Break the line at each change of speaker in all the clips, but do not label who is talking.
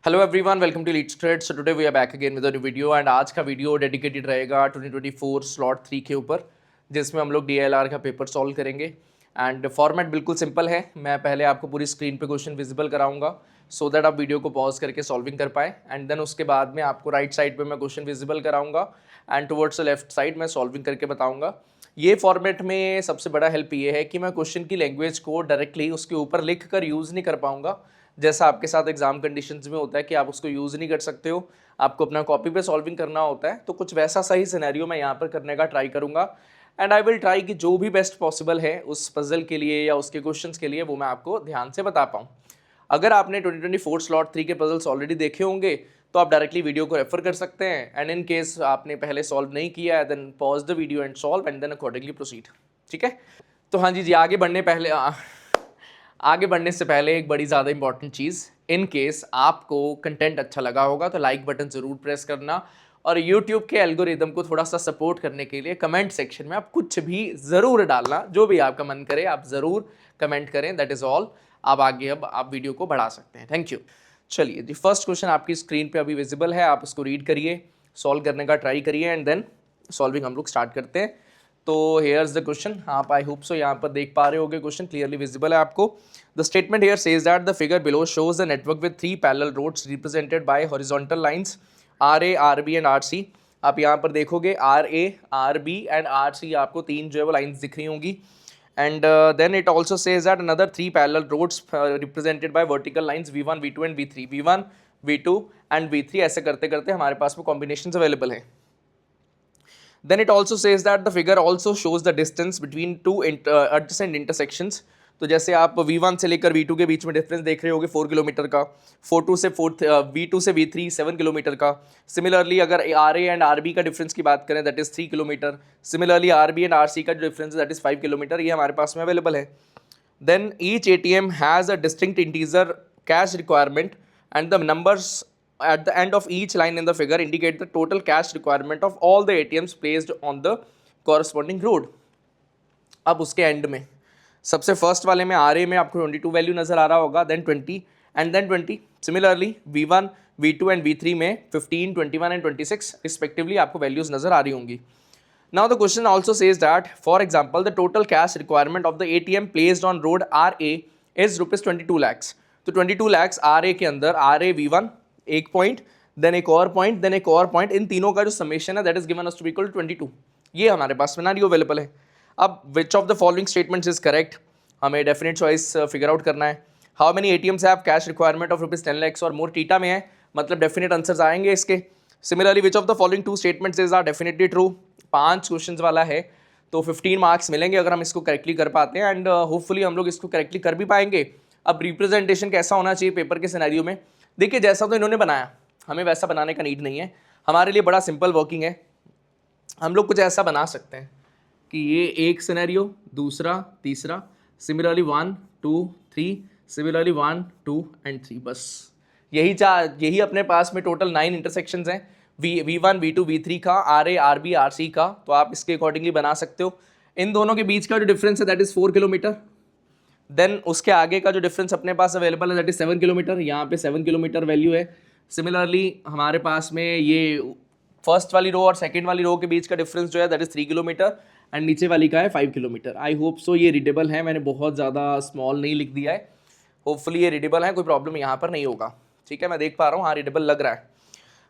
Hello everyone, welcome to Leads Trade. So today we are back again with a new video and आज का video dedicated रहेगा 2024 slot 3 के ऊपर, जिसमें हम लोग डीएलआर का पेपर सॉल्व करेंगे। एंड फॉर्मेट बिल्कुल सिंपल है। मैं पहले आपको पूरी स्क्रीन पे क्वेश्चन विजिबल कराऊंगा सो दैट आप वीडियो को पॉज करके सॉल्विंग कर पाए, एंड देन उसके बाद में आपको राइट साइड पे मैं क्वेश्चन विजिबल कराऊंगा and towards the left side मैं सॉल्विंग करके बताऊंगा। ये फॉर्मेट में सबसे बड़ा हेल्प ये है कि मैं क्वेश्चन की लैंग्वेज को डायरेक्टली उसके ऊपर लिख कर यूज़ नहीं कर पाऊंगा, जैसा आपके साथ एग्जाम कंडीशंस में होता है कि आप उसको यूज़ नहीं कर सकते हो, आपको अपना कॉपी पे सॉल्विंग करना होता है। तो कुछ वैसा सही सिनेरियो मैं यहाँ पर करने का ट्राई करूँगा एंड आई विल ट्राई कि जो भी बेस्ट पॉसिबल है उस पजल के लिए या उसके क्वेश्चंस के लिए वो मैं आपको ध्यान से बता पाऊँ। अगर आपने 2024 स्लॉट 3 के पजल्स ऑलरेडी देखे होंगे तो आप डायरेक्टली वीडियो को रेफर कर सकते हैं, एंड इन केस आपने पहले सॉल्व नहीं किया है then pause the video and solve and then accordingly proceed. ठीक है, तो हाँ जी आगे बढ़ने से पहले एक बड़ी ज़्यादा इंपॉर्टेंट चीज़, इन केस आपको कंटेंट अच्छा लगा होगा तो लाइक बटन ज़रूर प्रेस करना, और यूट्यूब के एल्गोरिदम को थोड़ा सा सपोर्ट करने के लिए कमेंट सेक्शन में आप कुछ भी ज़रूर डालना, जो भी आपका मन करे आप ज़रूर कमेंट करें। That is all. अब आगे आप वीडियो को बढ़ा सकते हैं। Thank you. चलिए जी, फर्स्ट क्वेश्चन आपकी स्क्रीन पे अभी विजिबल है, आप उसको रीड करिए, सॉल्व करने का ट्राई करिए एंड देन सॉल्विंग हम लोग स्टार्ट करते हैं। तो हेयर्स द क्वेश्चन, आप आई होप सो यहाँ पर देख पा रहे होगे, क्वेश्चन क्लियरली विजिबल है आपको। The statement here says that the figure below shows the network with 3 parallel roads represented by horizontal lines RA, RB and RC। आप यहाँ पर देखोगे RA, RB एंड RC, आपको तीन जो है वो लाइन्स दिख रही होंगी। And then it also says that another 3 parallel roads represented by vertical lines V1, V2 and V3, V1, V2 and V3, ऐसे करते करते हमारे पास में कॉम्बिनेशन अवेलेबल है। Then it also says that the figure also shows the distance between two adjacent intersections. तो जैसे आप V1 से लेकर V2 के बीच में डिफरेंस देख रहे होगे 4 किलोमीटर का, V2 से V3 7 किलोमीटर का। सिमिलरली अगर RA एंड RB का डिफरेंस की बात करें that is 3 kilometre. Similarly RB and RC का जो डिफरेंस है दैट इज़ 5 किलोमीटर। ये हमारे पास में अवेलेबल है। Then each ATM has a distinct integer cash requirement and the numbers at the end of each line in the figure indicate the total cash requirement of all the ATMs placed on the corresponding road. अब उसके and में सबसे first वाले में RA में आपको 22 value नज़र आ रहा होगा, then 20 and then 20। Similarly V1, V2 and V3 में 15, 21 एंड 26 रिस्पेक्टिवली आपको वैल्यूज़ नज़र आ रही होंगी। Now the question also says that, for example, the total cash requirement of the ATM placed on road RA is rupees 22 lakhs. तो 22 lakhs RA के अंदर RA V1 एक point, then एक और पॉइंट, देन एक और पॉइंट, इन तीनों का जो समेशन है that is given us to equal 22। ये हमारे पास सिनेरियो अवेलेबल है। अब which of the following statements is correct, हमें डेफिनेट चॉइस फिगर आउट करना है। How many ATMs have cash requirement of rupees 10 lakhs और मोर, टीटा में है, मतलब डेफिनेट आंसर्स आएंगे इसके। Similarly which of the following two statements is are definitely true. 5 question वाला है तो 15 मार्क्स मिलेंगे अगर हम इसको करेक्टली कर पाते हैं, एंड होपफुली हम लोग इसको करेक्टली कर भी पाएंगे। अब रिप्रेजेंटेशन कैसा होना चाहिए पेपर के सिनेरियो में, देखिए जैसा तो इन्होंने बनाया हमें वैसा बनाने का नीड नहीं है। हमारे लिए बड़ा सिंपल वर्किंग है। हम लोग कुछ ऐसा बना सकते हैं कि ये एक सिनेरियो, दूसरा, तीसरा, सिमिलरली 1, 2, 3, सिमिलरली 1, 2 एंड 3, बस यही अपने पास में टोटल 9 इंटरसेक्शंस हैं। V1, V2, V3 का, RA, RB, RC का, तो आप इसके अकॉर्डिंगली बना सकते हो। इन दोनों के बीच का जो डिफरेंस है दैट इज़ 4 किलोमीटर। देन उसके आगे का जो डिफरेंस अपने पास अवेलेबल है दैट इज 7 किलोमीटर। यहाँ पे 7 किलोमीटर वैल्यू है। सिमिलरली हमारे पास में ये फर्स्ट वाली रो और सेकंड वाली रो के बीच का डिफरेंस जो है दैट इज 3 किलोमीटर, एंड नीचे वाली का है 5 किलोमीटर। आई होप सो ये रीडेबल है, मैंने बहुत ज़्यादा स्मॉल नहीं लिख दिया है। होपफुली ये रीडेबल है, कोई प्रॉब्लम यहाँ पर नहीं होगा। ठीक है, मैं देख पा रहा हूँ, हाँ रीडेबल लग रहा है।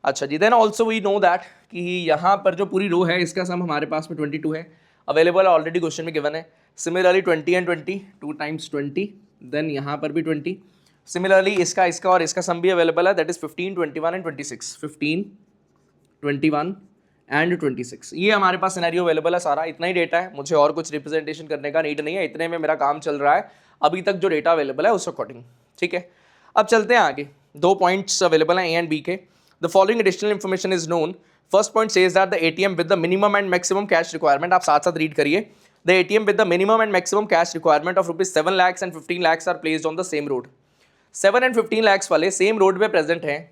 अच्छा जी, then also we know that कि यहाँ पर जो पूरी रो है इसका सम हमारे पास में 22 है, अवेलेबल ऑलरेडी क्वेश्चन में गिवन है। सिमिलरली 20 एंड 20, 2 टाइम्स 20, देन यहाँ पर भी 20। सिमिलरली इसका और इसका सम भी अवेलेबल है दैट इज 15, 21 एंड 26, 15, 21 एंड 26। ये हमारे पास सिनेरियो अवेलेबल है सारा, इतना ही डेटा है, मुझे और कुछ रिप्रेजेंटेशन करने का नीड नहीं है, इतने में मेरा काम चल रहा है अभी तक जो डेटा अवेलेबल है उस अकॉर्डिंग। ठीक है, अब चलते हैं आगे। 2 पॉइंट्स अवेलेबल हैं A एंड B के। The following additional information is known. First point says that the ATM with the minimum and maximum cash requirement, आप साथ साथ रीड करिए। The ATM with the minimum and maximum cash requirement of rupees 7 lakhs and 15 lakhs are placed on the same road. 7 and 15 lakhs वाले same road पे present हैं,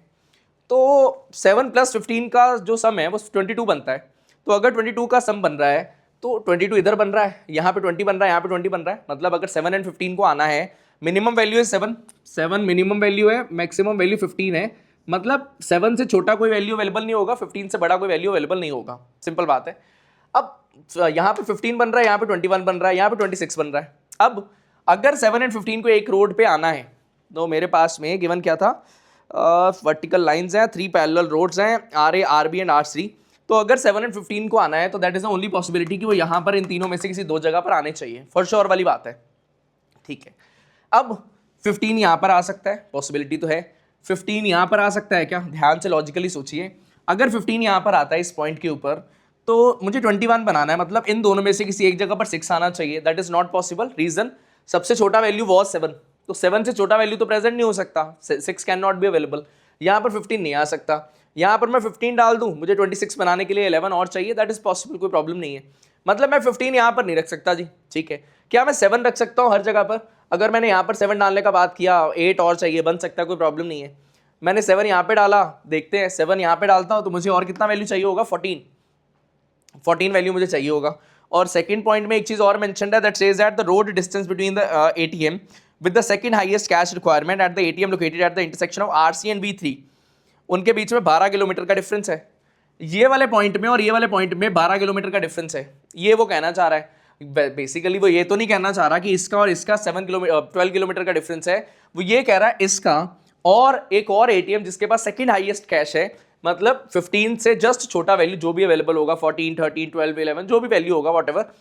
तो 7 + 15 का जो सम है वो 22 बनता है। तो अगर 22 का सम बन रहा है तो 22 इधर बन रहा है, यहाँ पे 20 बन रहा है, यहाँ पे 20 बन रहा है। मतलब अगर 7 and 15 को आना है, मिनिमम वैल्यू है 7 मिनिमम वैल्यू है, मैक्सिमम वैल्यू 15 है, मतलब 7 से छोटा कोई वैल्यू अवेलेबल नहीं होगा, 15 से बड़ा कोई वैल्यू अवेलेबल नहीं होगा, सिंपल बात है। अब यहाँ पे 15 बन रहा है, यहाँ पे 21 बन रहा है, यहाँ पे 26 बन रहा है। अब अगर 7 एंड 15 को एक रोड पे आना है तो मेरे पास में गिवन क्या था, वर्टिकल लाइंस हैं, 3 पैरेलल रोड्स हैं, RA RB एंड R3। तो अगर 7 एंड 15 को आना है तो that is the only possibility कि वो यहाँ पर इन तीनों में से किसी दो जगह पर आने चाहिए, फॉर श्योर वाली बात है, ठीक है। अब 15 यहाँ पर आ सकता है, पॉसिबिलिटी तो है। 15 यहाँ पर आ सकता है क्या, ध्यान से लॉजिकली सोचिए। अगर 15 यहाँ पर आता है इस पॉइंट के ऊपर तो मुझे 21 बनाना है, मतलब इन दोनों में से किसी एक जगह पर 6 आना चाहिए। That is not possible, reason सबसे छोटा वैल्यू वॉज 7, तो 7 से छोटा वैल्यू तो प्रेजेंट नहीं हो सकता, 6 कैन नॉट बी अवेलेबल। यहाँ पर 15 नहीं आ सकता, यहाँ पर मैं 15 डाल दूँ, मुझे 26 बनाने के लिए 11 और चाहिए, दैट इज पॉसिबल, कोई प्रॉब्लम नहीं है। मतलब मैं 15 यहाँ पर नहीं रख सकता जी, ठीक है। क्या मैं 7 रख सकता हूँ हर जगह पर? अगर मैंने यहाँ पर 7 डालने का बात किया, 8 और चाहिए, बन सकता है, कोई प्रॉब्लम नहीं है। मैंने 7 यहाँ पे डाला, देखते हैं 7 यहाँ पे डालता हूँ तो मुझे और कितना वैल्यू चाहिए होगा, 14 वैल्यू मुझे चाहिए होगा। और सेकंड पॉइंट में एक चीज और मेंशन्ड है, that says that the road distance between the ATM with the second highest cash requirement at the ATM located at the intersection of RC and B3, उनके बीच में 12 किलोमीटर का डिफरेंस है। ये वाले पॉइंट में और ये वाले पॉइंट में 12 किलोमीटर का डिफरेंस है, ये वो कहना चाह रहा है। बेसिकली वो ये तो नहीं कहना चाह रहा कि इसका और इसका 12 किलोमीटर का डिफरेंस है, वो ये कह रहा है इसका और एक और ATM जिसके पास सेकंड हाईएस्ट कैश है, मतलब 15 से जस्ट छोटा वैल्यू जो भी अवेलेबल होगा, 14, 13, 12, 11 जो भी वैल्यू होगा व्हाटएवर,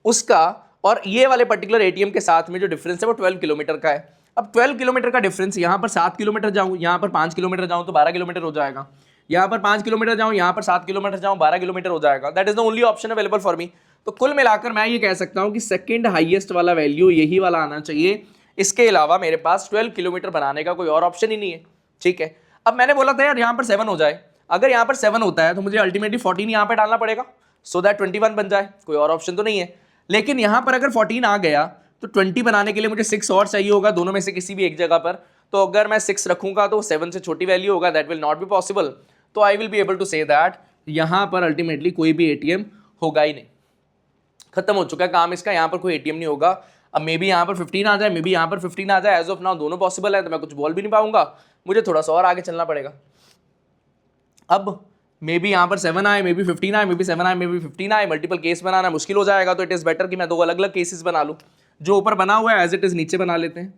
उसका और ये वाले पर्टिकुलर ATM के साथ में जो डिफरेंस है वो 12 किलोमीटर का है। अब 12 किलोमीटर का डिफरेंस, यहाँ पर 7 किलोमीटर जाऊँ, यहाँ पर 5 किलोमीटर जाऊँ तो 12 किलोमीटर हो जाएगा, यहाँ पर 5 किलोमीटर जाऊँ, यहाँ पर 7 किलोमीटर जाऊँ, 12 किलोमीटर हो जाएगा। That is the only option available for me. तो कुल मिलाकर मैं ये कह सकता हूँ कि सेकंड हाईएस्ट वाला वैल्यू यही वाला आना चाहिए, इसके अलावा मेरे पास 12 किलोमीटर बनाने का कोई और ऑप्शन ही नहीं है, ठीक है। अब मैंने बोला था यार यहाँ पर 7 हो जाए, अगर यहाँ पर 7 होता है तो मुझे अल्टीमेटली 14 यहाँ पे डालना पड़ेगा सो दैट 21 बन जाए, कोई और ऑप्शन तो नहीं है। लेकिन यहाँ पर अगर 14 आ गया तो 20 बनाने के लिए मुझे 6 और चाहिए होगा दोनों में से किसी भी एक जगह पर। तो अगर मैं 6 रखूंगा तो 7 से छोटी वैल्यू होगा, that will not be possible. तो I will be able to say that यहाँ पर अल्टीमेटली कोई भी ATM होगा ही नहीं, खत्म हो चुका है काम इसका, यहाँ पर कोई ATM नहीं होगा। अब मे बी यहाँ पर 15 आ जाए, मे बी यहाँ पर 15 आ जाए, एज ऑफ नाउ दोनों पॉसिबल है, तो मैं कुछ बोल भी नहीं पाऊंगा, मुझे थोड़ा सा और आगे चलना पड़ेगा। अब मे बी यहाँ पर 7 आए, मे बी 15 आए, मे बी 7 आए, मे बी 15 आए, मल्टीपल केस बनाना मुश्किल हो जाएगा, तो इट इज़ बेटर कि मैं 2 अलग अलग केसेस बना लूँ। जो ऊपर बना हुआ है एज इट इज़ नीचे बना लेते हैं।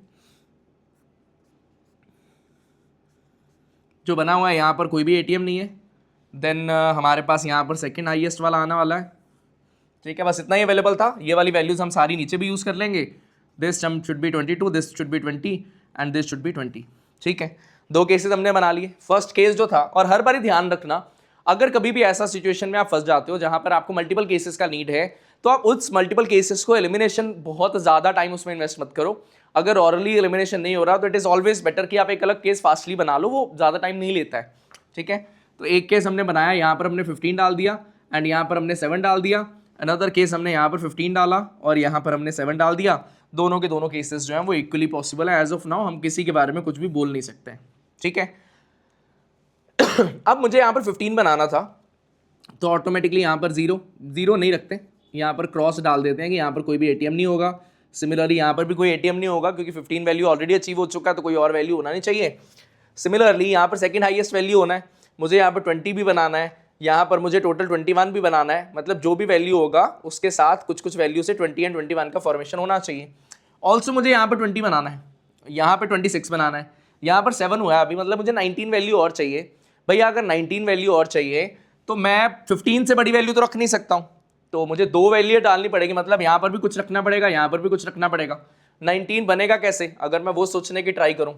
जो बना हुआ है यहाँ पर कोई भी ATM नहीं है, देन हमारे पास यहाँ पर सेकंड हाईएस्ट वाला आने वाला है, ठीक है। बस इतना ही अवेलेबल था, ये वाली वैल्यूज हम सारी नीचे भी यूज़ कर लेंगे। This sum should be 22, this should be 20 and this should be 20, ठीक है। 2 केसेस हमने बना लिए। फर्स्ट केस जो था, और हर बार ध्यान रखना अगर कभी भी ऐसा सिचुएशन में आप फंस जाते हो जहां पर आपको मल्टीपल केसेस का नीड है, तो आप उस मल्टीपल केसेस को एलिमिनेशन, बहुत ज़्यादा टाइम उसमें इन्वेस्ट मत करो। अगर ऑरली एलिमिनेशन नहीं हो रहा तो इट इज़ ऑलवेज बेटर कि आप एक अलग केस फास्टली बना लो, वो ज़्यादा टाइम नहीं लेता है, ठीक है। तो एक केस हमने बनाया, यहाँ पर हमने 15 डाल दिया एंड यहाँ पर हमने 7 डाल दिया। अनदर केस हमने यहाँ पर 15 डाला और यहाँ पर हमने 7 डाल दिया। दोनों के दोनों केसेस जो हैं वो इक्वली पॉसिबल है। एज ऑफ नाउ हम किसी के बारे में कुछ भी बोल नहीं सकते हैं, ठीक है। अब मुझे यहाँ पर 15 बनाना था, तो ऑटोमेटिकली यहाँ पर 0 नहीं रखते, यहाँ पर क्रॉस डाल देते हैं कि यहाँ पर कोई भी ATM नहीं होगा। सिमिलरली यहाँ पर भी कोई ATM नहीं होगा क्योंकि 15 वैल्यू ऑलरेडी अचीव हो चुका है, तो कोई और वैल्यू होना नहीं चाहिए। सिमिलरली यहाँ पर सेकंड हाईएस्ट वैल्यू होना है, मुझे यहाँ पर 20 भी बनाना है, यहाँ पर मुझे टोटल 21 भी बनाना है, मतलब जो भी वैल्यू होगा उसके साथ कुछ कुछ वैल्यू से 20 एंड 21 का फॉर्मेशन होना चाहिए। ऑल्सो मुझे यहाँ पर 20 बनाना है, यहाँ पर 26 बनाना है, यहाँ पर 7 हुआ है अभी, मतलब मुझे 19 वैल्यू और चाहिए। भैया अगर 19 वैल्यू और चाहिए तो मैं 15 से बड़ी वैल्यू तो रख नहीं सकता हूँ, तो मुझे 2 वैल्यू डालनी पड़ेगी, मतलब यहाँ पर भी कुछ रखना पड़ेगा, यहाँ पर भी कुछ रखना पड़ेगा। 19 बनेगा कैसे, अगर मैं वो सोचने की ट्राई करूँ।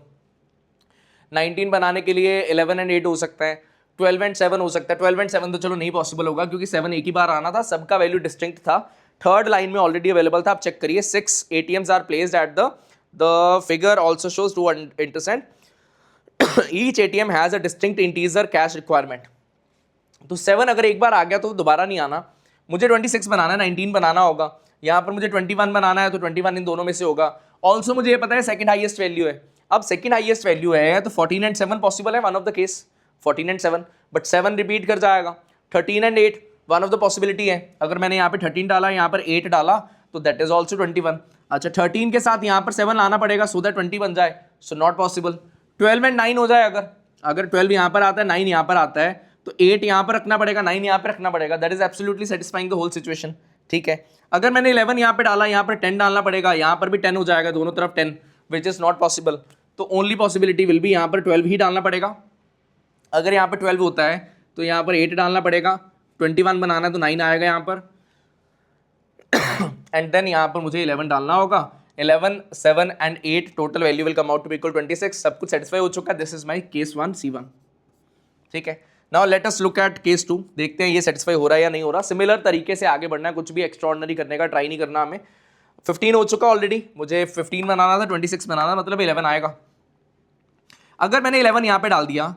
19 बनाने के लिए 11 एंड 8 हो सकता है, 12 एंड 7 हो सकता है। 12 एंड 7 तो चलो नहीं पॉसिबल होगा क्योंकि 7 एक ही बार आना था, सबका वैल्यू डिस्टिंक्ट था। थर्ड लाइन में ऑलरेडी अवेलेबल था, आप चेक करिए। 6 ATMs are placed at the figure also shows 2 intersect. Each ATM has a distinct integer cash requirement. तो 7 अगर एक बार आ गया तो दोबारा नहीं आना। मुझे 26 बनाना है, 19 बनाना होगा, यहाँ पर मुझे 21 बनाना है तो 21 इन दोनों में से होगा। ऑल्सो मुझे ये पता है सेकंड हाईएस्ट वैल्यू है। अब सेकंड हाईएस्ट वैल्यू है तो 14 एंड 7 पॉसिबल है, one of the case 14 and 7, but 7 repeat कर जाएगा। 13 and 8 one of the possibility है, अगर मैंने यहाँ पे 13 डाला, यहाँ पर 8 डाला तो दैट इज ऑल्सो 21। अच्छा 13 के साथ यहाँ पर 7 लाना पड़ेगा सो दैट 20 बन जाए, सो नॉट पॉसिबल। 12 एंड 9 हो जाए अगर 12 यहाँ पर आता है, 9 यहाँ पर आता है, तो 8 यहाँ पर रखना पड़ेगा, 9 यहाँ पर रखना पड़ेगा. That is absolutely satisfying the whole situation. ठीक है. अगर मैंने 11 यहाँ पे डाला, यहाँ पर 10 डालना पड़ेगा, यहाँ पर भी 10 हो जाएगा, दोनों तरफ 10, विच इज नॉट पॉसिबल. तो ओनली पॉसिबिलिटी विल बी यहाँ पर 12 ही डालना पड़ेगा. अगर यहाँ पर 12 होता है तो यहाँ पर 8 डालना पड़ेगा, 21 बनाना है तो 9 आएगा यहाँ पर, एंड देन यहाँ पर मुझे 11 डालना होगा. 11, 7 and 8 total value will come out to equal 26. सब कुछ सेटिस्फाई हो चुका है. This is my case 1 C1. ठीक है. Now let us look at case 2. देखते हैं ये सेटिस्फाई हो रहा है या नहीं हो रहा. सिमिलर तरीके से आगे बढ़ना है, कुछ भी एक्स्ट्रॉर्डिनरी करने का ट्राई नहीं करना हमें. 15 हो चुका ऑलरेडी, मुझे 15 बनाना था, 26 बनाना, मतलब 11 आएगा. अगर मैंने 11 यहाँ पे डाल दिया,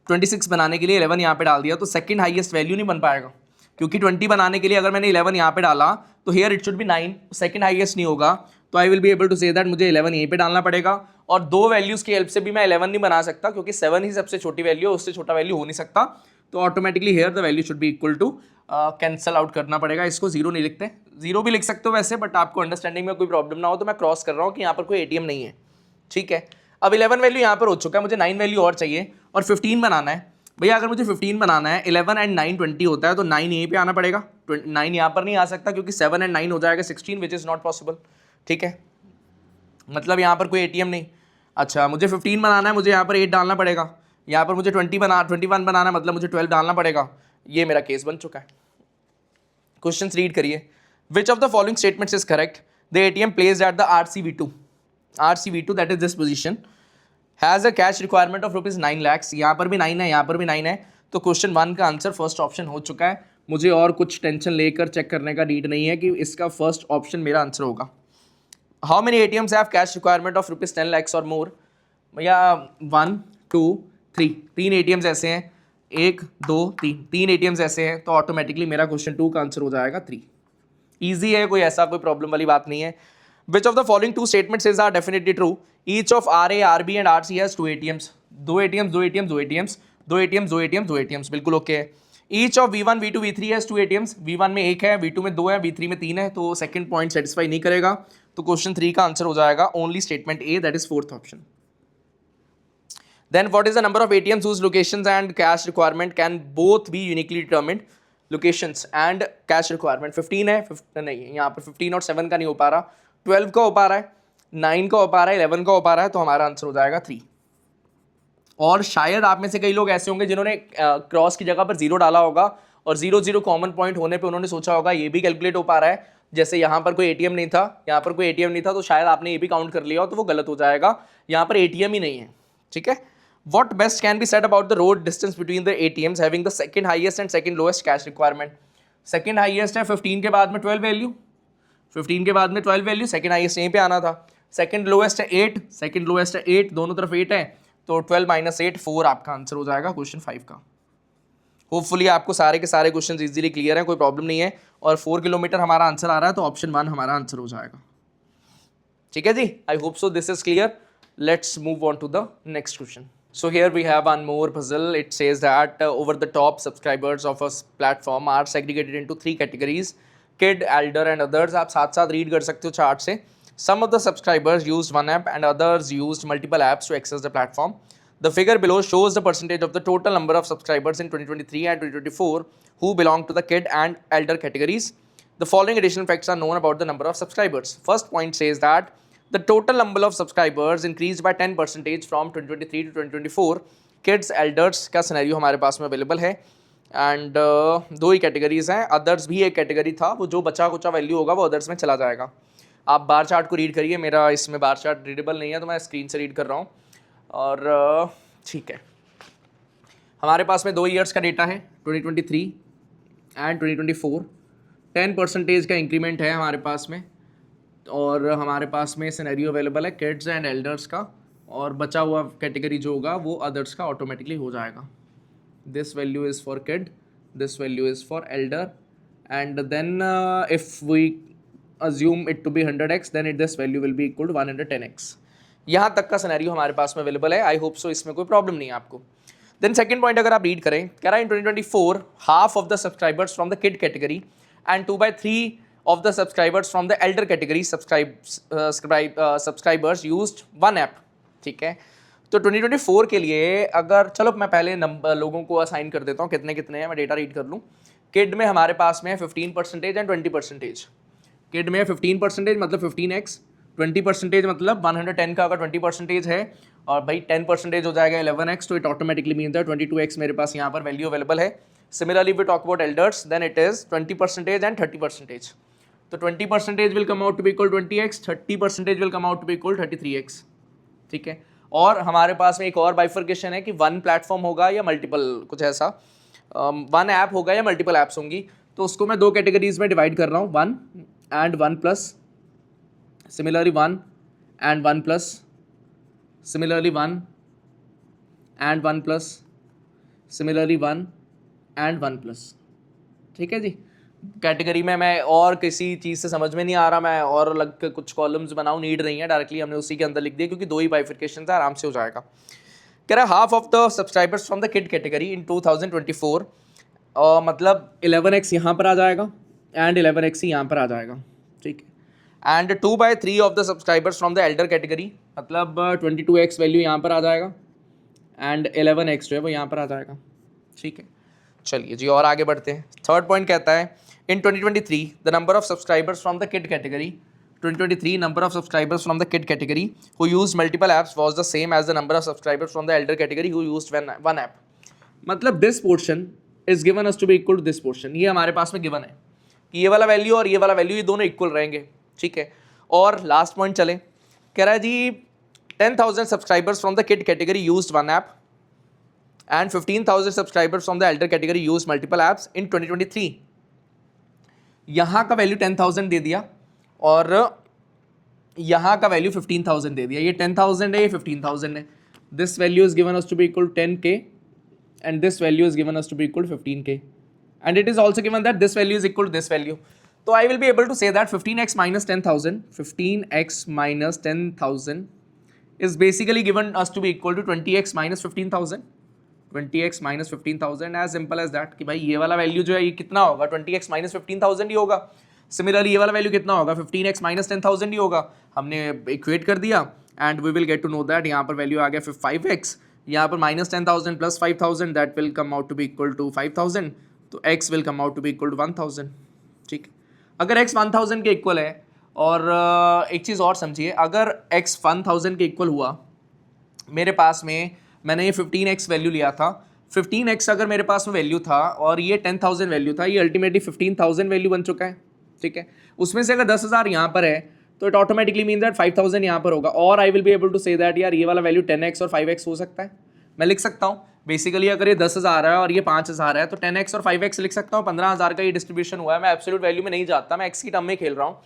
26 बनाने के लिए 11 यहाँ पे डाल दिया, तो सेकंड हाईएस्ट वैल्यू नहीं बन पाएगा, क्योंकि 20 बनाने के लिए अगर मैंने 11 यहाँ पे डाला तो here it should be 9, second highest नहीं होगा. तो I will be able to say that मुझे 11 यहीं पे डालना पड़ेगा. और दो वैल्यूज़ की हेल्प से भी मैं 11 नहीं बना सकता, क्योंकि 7 ही सबसे छोटी वैल्यू है, उससे छोटा वैल्यू हो नहीं सकता. तो automatically here the value should be equal to, cancel out करना पड़ेगा इसको. 0 नहीं लिखते, 0 भी लिख सकते हो वैसे, बट आपको अंडरस्टैंडिंग में कोई प्रॉब्लम ना हो तो मैं क्रॉस कर रहा हूँ कि यहाँ पर कोई ATM नहीं है. ठीक है. अब 11 वैल्यू यहाँ पर हो चुका है, मुझे 9 वैल्यू और चाहिए और 15 बनाना है. भैया अगर मुझे 15 बनाना है, 11 एंड 9 20 होता है, तो 9 यहीं पे आना पड़ेगा. 9 यहाँ पर नहीं आ सकता, क्योंकि 7 एंड 9 हो जाएगा 16, विच इज़ नॉट पॉसिबल. ठीक है. मतलब यहाँ पर कोई ATM नहीं. अच्छा, मुझे 15 बनाना है, मुझे यहाँ पर 8 डालना पड़ेगा. यहाँ पर मुझे 21 बनाना है, मतलब मुझे 12 डालना पड़ेगा. ये मेरा केस बन चुका है. क्वेश्चन रीड करिए. विच of the following statements is correct? The ATM placed at the RCV2 that is this position has a cash requirement of ₹9 lakhs. यहाँ पर भी 9 है, यहाँ पर भी 9 है. तो क्वेश्चन 1 का आंसर फर्स्ट ऑप्शन हो चुका है. मुझे और कुछ टेंशन लेकर चेक करने का नीड नहीं है कि इसका फर्स्ट ऑप्शन मेरा आंसर होगा. How many ATMs have cash requirement of ₹10 lakhs और मोर? भैया 1 2 3, 3 ATMs ऐसे हैं. 1 2 3 ATMs ऐसे हैं, तो ऑटोमेटिकली मेरा क्वेश्चन 2 का आंसर हो जाएगा 3. ईजी है, कोई ऐसा कोई प्रॉब्लम वाली बात नहीं है. Which of the following two statements is are definitely true? Each of RA, RB and RC has 2 ATMs. 2 ATMs, 2 ATMs, 2 ATMs, 2 ATMs, 2 ATMs, 2 ATMs. बिल्कुल ओके है. Each of V1, V2, V3 has 2 ATMs. V1 में 1 है, V2 में 2 है, V3 में 3 है, तो second point satisfy नहीं करेगा. तो क्वेश्चन 3 का आंसर हो जाएगा only statement A, that is fourth option. Then what is the number of ATMs whose locations and cash requirement can both be uniquely determined? Locations and cash requirement 15 है, नहीं यहाँ पर 15 और 7 का नहीं हो पा रहा, 12 का हो पा रहा है, 9 का हो पा रहा है, 11 का हो पा रहा है, तो हमारा आंसर हो जाएगा 3. और शायद आप में से कई लोग ऐसे होंगे जिन्होंने क्रॉस की जगह पर 0 डाला होगा और 0 0 कॉमन पॉइंट होने पे उन्होंने सोचा होगा ये भी कैलकुलेट हो पा रहा है. जैसे यहाँ पर कोई ATM नहीं था, यहाँ पर कोई ATM नहीं था, तो शायद आपने ये भी काउंट कर लिया हो, तो वो गलत हो जाएगा. यहाँ पर ATM ही नहीं है. ठीक है. What best can be said about the road distance between the ATMs having the second highest and second lowest cash requirement? Second highest है 15 के बाद में 12 वैल्यू, 15 के बाद में 12 वैल्यू, सेकंड हाईएस्ट यहीं पे आना था. सेकंड लोएस्ट है 8, सेकंड लोएस्ट है 8, दोनों तरफ 8 है, तो 12 - 8 4 आपका आंसर हो जाएगा क्वेश्चन 5 का. होपफुली आपको सारे के सारे क्वेश्चन इजीली क्लियर हैं, कोई प्रॉब्लम नहीं है. और 4 किलोमीटर हमारा आंसर आ रहा है, तो ऑप्शन 1 हमारा आंसर हो जाएगा. ठीक है जी. I hope so this is clear. Let's move on to the next question. So here we have one more puzzle. It says that over the top subscribers of a platform are segregated into 3 categories: kid, elder and others. आप साथ साथ read कर सकते हो chart से. Some of the subscribers used one app and others used multiple apps to access the platform. The figure below shows the percentage of the total number of subscribers in 2023 and 2024 who belong to the kid and elder categories. The following additional facts are known about the number of subscribers. First point says that the total number of subscribers increased by 10% from 2023 to 2024. Kids, elders का scenario हमारे पास में available है. And दो ही categories हैं. Others भी एक category था, वो जो बचा कुचा वैल्यू होगा वो अदर्स में चला जाएगा. आप बार चार्ट को रीड करिए. मेरा इसमें बार चार्ट रीडेबल नहीं है, तो मैं स्क्रीन से रीड कर रहा हूँ. और ठीक है, हमारे पास में 2 ईयर्स का डेटा है, 2023 एंड 2024. 10% का इंक्रीमेंट है हमारे पास में. और हमारे पास में सिनेरियो अवेलेबल है किड्स एंड एल्डर्स का, और बचा हुआ कैटेगरी जो होगा वो अदर्स का ऑटोमेटिकली हो जाएगा. This value is for kid, this value is for elder, and then if we assume it to be 100x, then this value will be equal to 110x. यहाँ तक का सिनेरियो हमारे पास में अवेलेबल है. आई होप सो इसमें कोई प्रॉब्लम नहीं है आपको. देन सेकंड पॉइंट अगर आप रीड करें, कह रहा है इन 2024 half of the subscribers from the kid category and 2/3 of the subscribers from the elder category subscribers used one app. ठीक है, तो 2024 के लिए अगर चलो मैं पहले नंबर लोगों को असाइन कर देता हूँ कितने कितने हैं, मैं डेटा रीड कर लूँ। किड में हमारे पास में है 15% एंड 20%। किड में 15% मतलब 15x, 20% मतलब 110 का अगर 20% है और भाई 10% हो जाएगा 11x, तो it automatically mean that 22x मेरे पास यहाँ पर वैल्यू अवेलेबल है। Similarly we talk about elders, then it is 20% and 30%। तो 20% will come out to be equal 20x, 30% will come out to be equal 33x। ठीक है, और हमारे पास में एक और बाइफर्केशन है कि वन प्लेटफॉर्म होगा या मल्टीपल, कुछ ऐसा वन ऐप होगा या मल्टीपल ऐप्स होंगी। तो उसको मैं दो कैटेगरीज में डिवाइड कर रहा हूँ, 1 and 1 plus, similarly 1 and 1 plus, similarly 1 and 1 plus, similarly 1 and 1 plus। ठीक है जी, कैटेगरी में मैं और किसी चीज़ से समझ में नहीं आ रहा, मैं और अलग के कुछ कॉलम्स बनाऊँ, नीड नहीं है, डायरेक्टली हमने उसी के अंदर लिख दिया क्योंकि दो ही बाइफिकेशन है, आराम से हो जाएगा। कह रहा half of the subscribers from the kid category in 2024, मतलब 11x यहाँ पर आ जाएगा एंड 11x ही यहाँ पर आ जाएगा। ठीक है, and 2/3 of the subscribers from the elder category, मतलब 22x वैल्यू यहाँ पर आ जाएगा एंड 11x जो है वो यहाँ पर आ जाएगा। ठीक है, चलिए जी और आगे बढ़ते हैं। थर्ड पॉइंट कहता है इन 2023 the number of subscribers from the kid category, 2023 number of subscribers from the kid category who used multiple apps was the same as the number of subscribers from the elder category who used one app। मतलब this portion is given us to be equal to this portion, ये हमारे पास में given है कि ये वाला value और ये वाला वैल्यू ये दोनों इक्वल रहेंगे। ठीक है, और लास्ट पॉइंट चले, कह रहा है जी 10,000 subscribers from the kid category used one app and 15,000 subscribers from the elder category used multiple apps in 2023। यहाँ का वैल्यू 10,000 दे दिया और यहाँ का वैल्यू 15,000 दे दिया। ये 10,000 है, ये 15,000 है। This value is given us to be equal 10k and this value is given us to be equal to 15k and it is also given that this value is equal to this value। So I will be able to say that 15x minus 10,000, 15x minus 10,000 is basically given us to be equal to 20x minus 15,000, 20x minus 15,000, as simple as that कि भाई ये वाला value जो है ये कितना होगा, 20x minus 15,000 ही होगा। सिमिलरली ये वाला वैल्यू कितना होगा, 15x minus 10,000 ही होगा। हमने इक्वेट कर दिया and we will get to know that यहाँ पर वैल्यू आ गया 5x, यहाँ पर minus 10,000 plus 5,000 that will come out to be equal to 5,000, तो x will come out to be equal to 1,000। ठीक, अगर x 1,000 के इक्वल है, और एक चीज़ और समझिए, अगर x 1,000 के इक्वल हुआ, मेरे पास में मैंने ये 15x वैल्यू लिया था, 15x अगर मेरे पास में वैल्यू था और ये 10,000 वैल्यू था, ये अल्टीमेटली 15,000 वैल्यू बन चुका है। ठीक है, उसमें से अगर 10,000 यहाँ पर है तो इट ऑटोमेटिकली मीन दैट 5,000 यहाँ पर होगा, और I will be able to say that यार ये वाला वैल्यू 10x और 5x हो सकता है। मैं लिख सकता हूँ बेसिकली, अगर ये 10,000 है और ये 5,000 है तो 10x और 5x लिख सकता हूँ। 15,000 का ये डिस्ट्रीब्यूशन हुआ है, मैं एब्सोल्यूट वैल्यू में नहीं जाता, मैं x की टर्म में खेल रहा हूँ।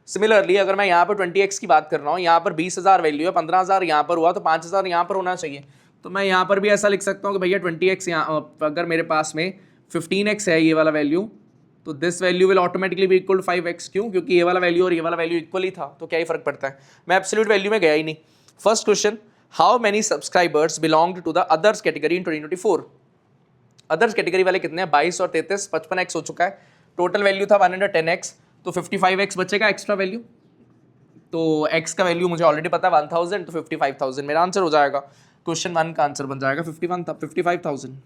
सिमिलरली अगर मैं यहाँ पर 20x की बात कर रहा हूँ, यहाँ पर 20,000 वैल्यू है, 15,000 यहाँ पर हुआ तो 5,000 यहाँ पर होना चाहिए। तो मैं यहाँ पर भी ऐसा लिख सकता हूँ कि भैया 20x यहाँ, अगर मेरे पास में 15x है ये वाला वैल्यू, तो this value will automatically be equal to 5x। क्यों? क्योंकि ये वाला वैल्यू और ये वाला वैल्यू इक्वल ही था, तो क्या ही फर्क पड़ता है, मैं एब्सोल्यूट वैल्यू में गया ही नहीं। First question, how many subscribers belonged to the others category in 2024। Others category वाले कितने हैं, 22 और 33, 55x हो चुका है। टोटल वैल्यू था 110x, तो 55x बचेगा एक्स्ट्रा वैल्यू, तो x का वैल्यू मुझे ऑलरेडी पता है 1,000, तो 55,000 मेरा आंसर हो जाएगा। क्वेश्चन 1 का आंसर बन जाएगा 55,000।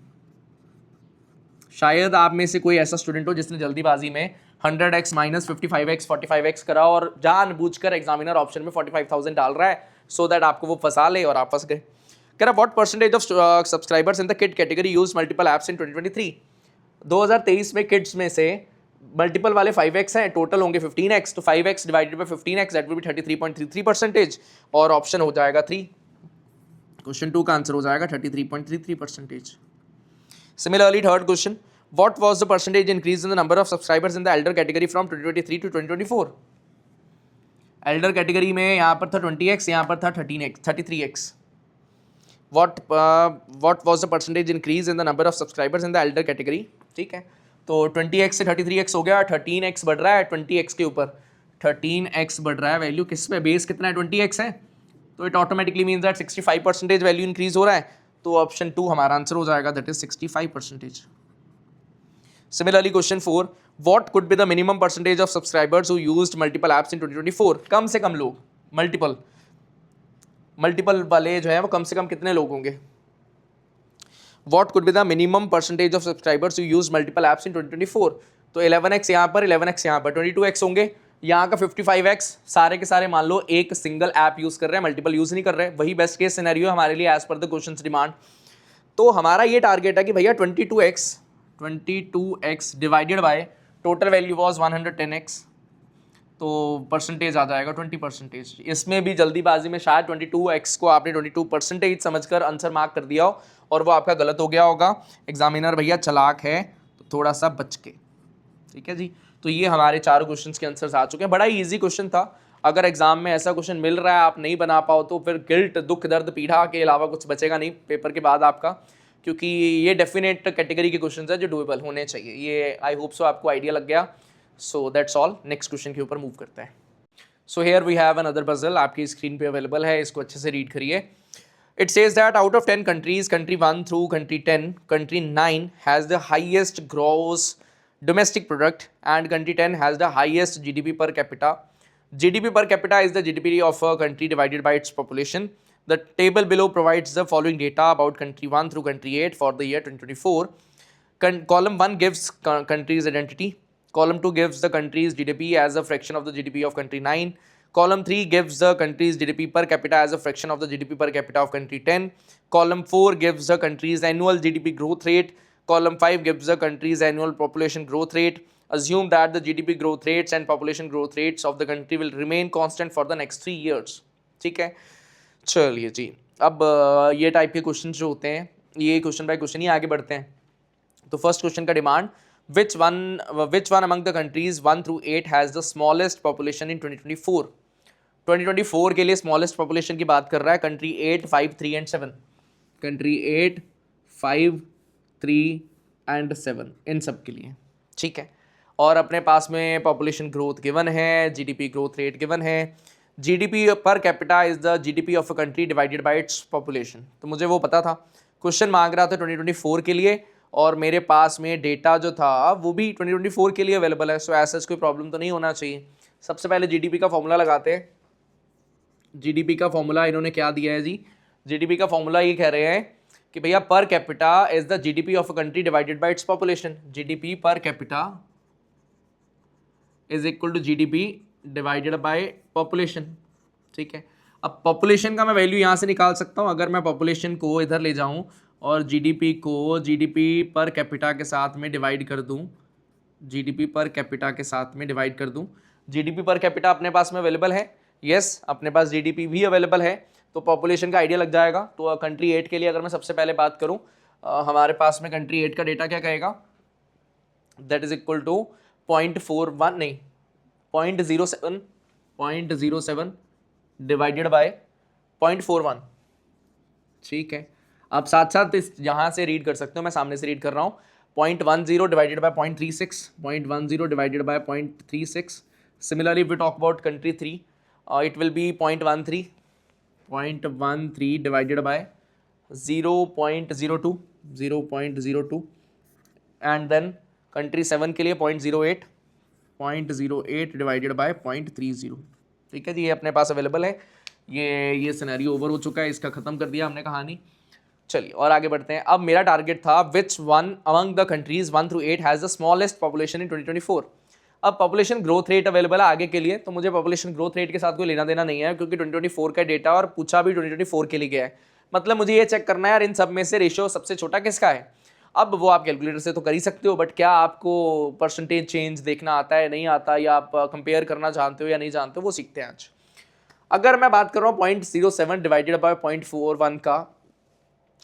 शायद आप में से कोई ऐसा स्टूडेंट हो जिसने जल्दीबाजी में 100x माइनस 55x 45x करा और जानबूझकर एग्जामिनर ऑप्शन में 45,000 डाल रहा है सो दैट आपको वो फंसा ले और आप फंस गए। कह रहा what percentage of subscribers in the kid category use multiple apps in 2023। 2023 में किड्स में से मल्टीपल वाले 5x हैं, टोटल होंगे 15x, तो 5x divided by 15x that will be 33.33% और ऑप्शन हो जाएगा 3। क्वेश्चन 2 का आंसर हो जाएगा 33.33%। Similarly, third question, what was the percentage increase in the number of subscribers in the elder category from 2023 to 2024? Elder category में यहाँ पर था 20x, यहाँ पर था 33x। What was the percentage increase in the number of subscribers in the elder category? ठीक है, तो 20x से 33x हो गया, 13x बढ़ रहा है 20x के ऊपर, 13x बढ़ रहा है, वैल्यू किस पे बेस कितना है, 20x है, तो it automatically means that 65% value increase हो रहा है, तो ऑप्शन 2 हमारा आंसर हो जाएगा, that is 65%। Similarly question 4, what could be the minimum percentage of subscribers who used multiple apps in 2024। कम से कम लोग, मल्टीपल, मल्टीपल वाले जो है वो कम से कम कितने लोग होंगे? What could be the minimum percentage of subscribers who use multiple apps in 2024? तो 11x यहाँ पर, 11x यहाँ पर, 22x होंगे, यहाँ का 55x, सारे के सारे मान लो एक सिंगल ऐप यूज कर रहे हैं, मल्टीपल यूज नहीं कर रहे हैं, वही बेस्ट केस सिनेरियो हमारे लिए as per the question demand. तो हमारा ये टारगेट है कि भैया 22x divided by total value was 110x, तो परसेंटेज आ जाएगा 20%। इसमें भी जल्दीबाजी में शायद 22x को आपने 22% समझकर आंसर मार्क कर दिया हो और वो आपका गलत हो गया होगा। एग्जामिनर भैया चालाक है तो थोड़ा सा बच के, ठीक है जी। तो ये हमारे चारों क्वेश्चंस के आंसर्स आ चुके हैं। बड़ा ही ईजी क्वेश्चन था। अगर एग्जाम में ऐसा क्वेश्चन मिल रहा है आप नहीं बना पाओ तो फिर गिल्ट, दुख, दर्द, पीड़ा के अलावा कुछ बचेगा नहीं पेपर के बाद आपका, क्योंकि ये डेफिनेट कैटेगरी के क्वेश्चन है जो डूएबल होने चाहिए। ये आई होप सो आपको आइडिया लग गया। So that's all. Next question के ऊपर मूव करते हैं। So here we have another puzzle, आपकी स्क्रीन पे अवेलेबल है, इसको अच्छे से रीड करिए। It says that out of 10 countries, country 1 through country 10, country 9 has the highest gross domestic product and country 10 has the highest GDP per capita. GDP per capita is the GDP of a country divided by its population. The table below provides the following data about country 1 through country 8 for the year 2024. Column 1 gives country's identity. Column 2 gives the country's GDP as a fraction of the GDP of country 9. Column 3 gives the country's GDP per capita as a fraction of the GDP per capita of country 10. Column 4 gives the country's annual GDP growth rate. Column 5 gives the country's annual population growth rate. Assume that the GDP growth rates and population growth rates of the country will remain constant for the next 3 years. ठीक है, चलिए जी। अब ये type के question जो होते हैं ये क्वेश्चन बाय क्वेश्चन ही आगे बढ़ते हैं। तो फर्स्ट क्वेश्चन का demand, which one among the countries 1 through 8 has the smallest population in 2024? 2024 के लिए स्मॉलेस्ट पॉपुलेशन की बात कर रहा है कंट्री 8, 5, 3 एंड 7। कंट्री 8, 5, 3 एंड 7 इन सब के लिए, ठीक है। और अपने पास में पॉपुलेशन ग्रोथ गिवन है, जीडीपी ग्रोथ रेट गिवन है। GDP per capita is the GDP of a country divided by its population, तो मुझे वो पता था। क्वेश्चन मांग रहा था 2024 के लिए और मेरे पास में डेटा जो था वो भी 2024 के लिए अवेलेबल है, सो ऐसा कोई प्रॉब्लम तो नहीं होना चाहिए। सबसे पहले जीडीपी का फॉर्मूला लगाते हैं। जीडीपी का फॉर्मूला इन्होंने क्या दिया है जी? जीडीपी का फॉर्मूला ये कह रहे हैं कि भैया per capita is the GDP of a country divided by its population. GDP per capita is equal to GDP divided by population, ठीक है। अब पॉपुलेशन का मैं वैल्यू यहाँ से निकाल सकता हूँ। अगर मैं पॉपुलेशन को इधर ले जाऊँ और जीडीपी को जीडीपी पर कैपिटा के साथ में डिवाइड कर दूँ, जीडीपी पर कैपिटा के साथ में डिवाइड कर दूँ, जीडीपी पर कैपिटा अपने पास में अवेलेबल है, यस अपने पास जीडीपी भी अवेलेबल है, तो पॉपुलेशन का आइडिया लग जाएगा। तो कंट्री 8 के लिए अगर मैं सबसे पहले बात करूं, हमारे पास में कंट्री 8 का डेटा क्या कहेगा? दैट इज इक्वल टू 0.41 नहीं 0.07 डिवाइडेड बाय 0.41, ठीक है। आप साथ साथ इस यहाँ से रीड कर सकते हो, मैं सामने से रीड कर रहा हूँ। 0.10 divided by 0.36, 0.10 divided by 0.36। Similarly we talk about country 3, it will be 0.13 divided by 0.02 and then country 7 के लिए 0.08 divided by 0.30, ठीक है जी। ये अपने पास अवेलेबल है। ये सिनेरियो ओवर हो चुका है, इसका ख़त्म कर दिया हमने कहानी। चलिए और आगे बढ़ते हैं। अब मेरा टारगेट था which one among the countries 1 through 8 has the smallest population in 2024। अब पॉपुलेशन ग्रोथ रेट अवेलेबल है आगे के लिए, तो मुझे पॉपुलेशन ग्रोथ रेट के साथ कोई लेना देना नहीं है क्योंकि 2024 का डेटा और पूछा भी 2024 के लिए गया है। मतलब मुझे ये चेक करना है यार इन सब में से रेशियो सबसे छोटा किसका है। अब वो आप कैलकुलेटर से तो कर ही सकते हो, बट क्या आपको परसेंटेज चेंज देखना आता है, नहीं आता, या आप कंपेयर करना जानते हो या नहीं जानते हो, वो सीखते हैं आज। अगर मैं बात कर रहा हूँ 0.07 डिवाइडेड बाय 0.41 का,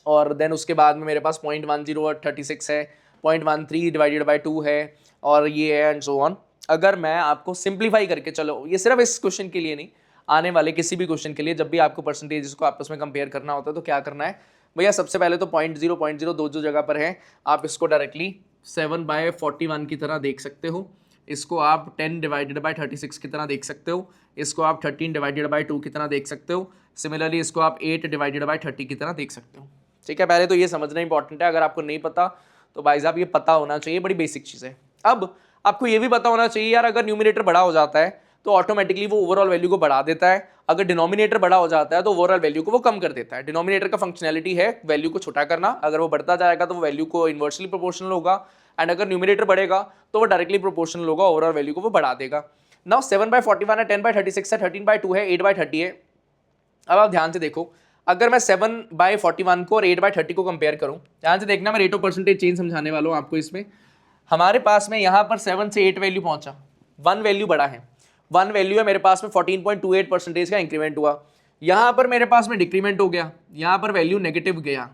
और देन उसके बाद में मेरे पास 0.1036 है, 0.13 डिवाइडेड बाय 2 है, और ये है एंड सो ऑन। अगर मैं आपको सिंप्लीफाई करके, चलो ये सिर्फ इस क्वेश्चन के लिए नहीं, आने वाले किसी भी क्वेश्चन के लिए जब भी आपको परसेंटेज को आपस में कंपेयर करना होता है तो क्या करना है भैया? सबसे पहले तो 0.0 दो जो जगह पर है आप इसको डायरेक्टली 7/41 की तरह देख सकते हो, इसको आप 10 डिवाइडेड बाय 36 की तरह देख सकते हो, इसको आप 13 डिवाइडेड बाय 2 की तरह देख सकते हो, सिमिलरली इसको आप 8 डिवाइडेड बाय 30 की तरह देख सकते हो, ठीक है। पहले तो ये समझना इंपॉर्टेंट है, अगर आपको नहीं पता तो भाई साहब ये पता होना चाहिए, बड़ी बेसिक चीज़ है। अब आपको ये भी पता होना चाहिए यार, अगर न्यूमरेटर बड़ा हो जाता है तो ऑटोमेटिकली वो ओवरऑल वैल्यू को बढ़ा देता है। अगर डिनोमिनेटर बड़ा हो जाता है तो ओवरऑल वैल्यू को वो कम कर देता है। डिनोमिनेटर का फंक्शनैलिटी है वैल्यू को छोटा करना, अगर वो बढ़ता जाएगा तो वो वैल्यू को इन्वर्सली प्रोपोर्शनल होगा, एंड अगर न्यूमिनेटर बढ़ेगा तो वो डायरेक्टली प्रोपोर्शनल होगा, ओवरऑल वैल्यू को वो बढ़ा देगा। नाउ 7/41 है, 10/36 है, 13/2 है, 8/30 है। अब आप ध्यान से देखो, अगर मैं 7/41 को और 8/30 को कंपेयर करूं, ध्यान से देखना, मैं रेट ऑफ परसेंटेज चेंज समझाने वाला हूं आपको। इसमें हमारे पास में यहाँ पर 7 से 8 वैल्यू पहुंचा, 1 वैल्यू बड़ा है, 1 वैल्यू है मेरे पास में 14.28% का इंक्रीमेंट हुआ। यहाँ पर मेरे पास में डिक्रीमेंट हो गया, यहाँ पर वैल्यू नेगेटिव गया,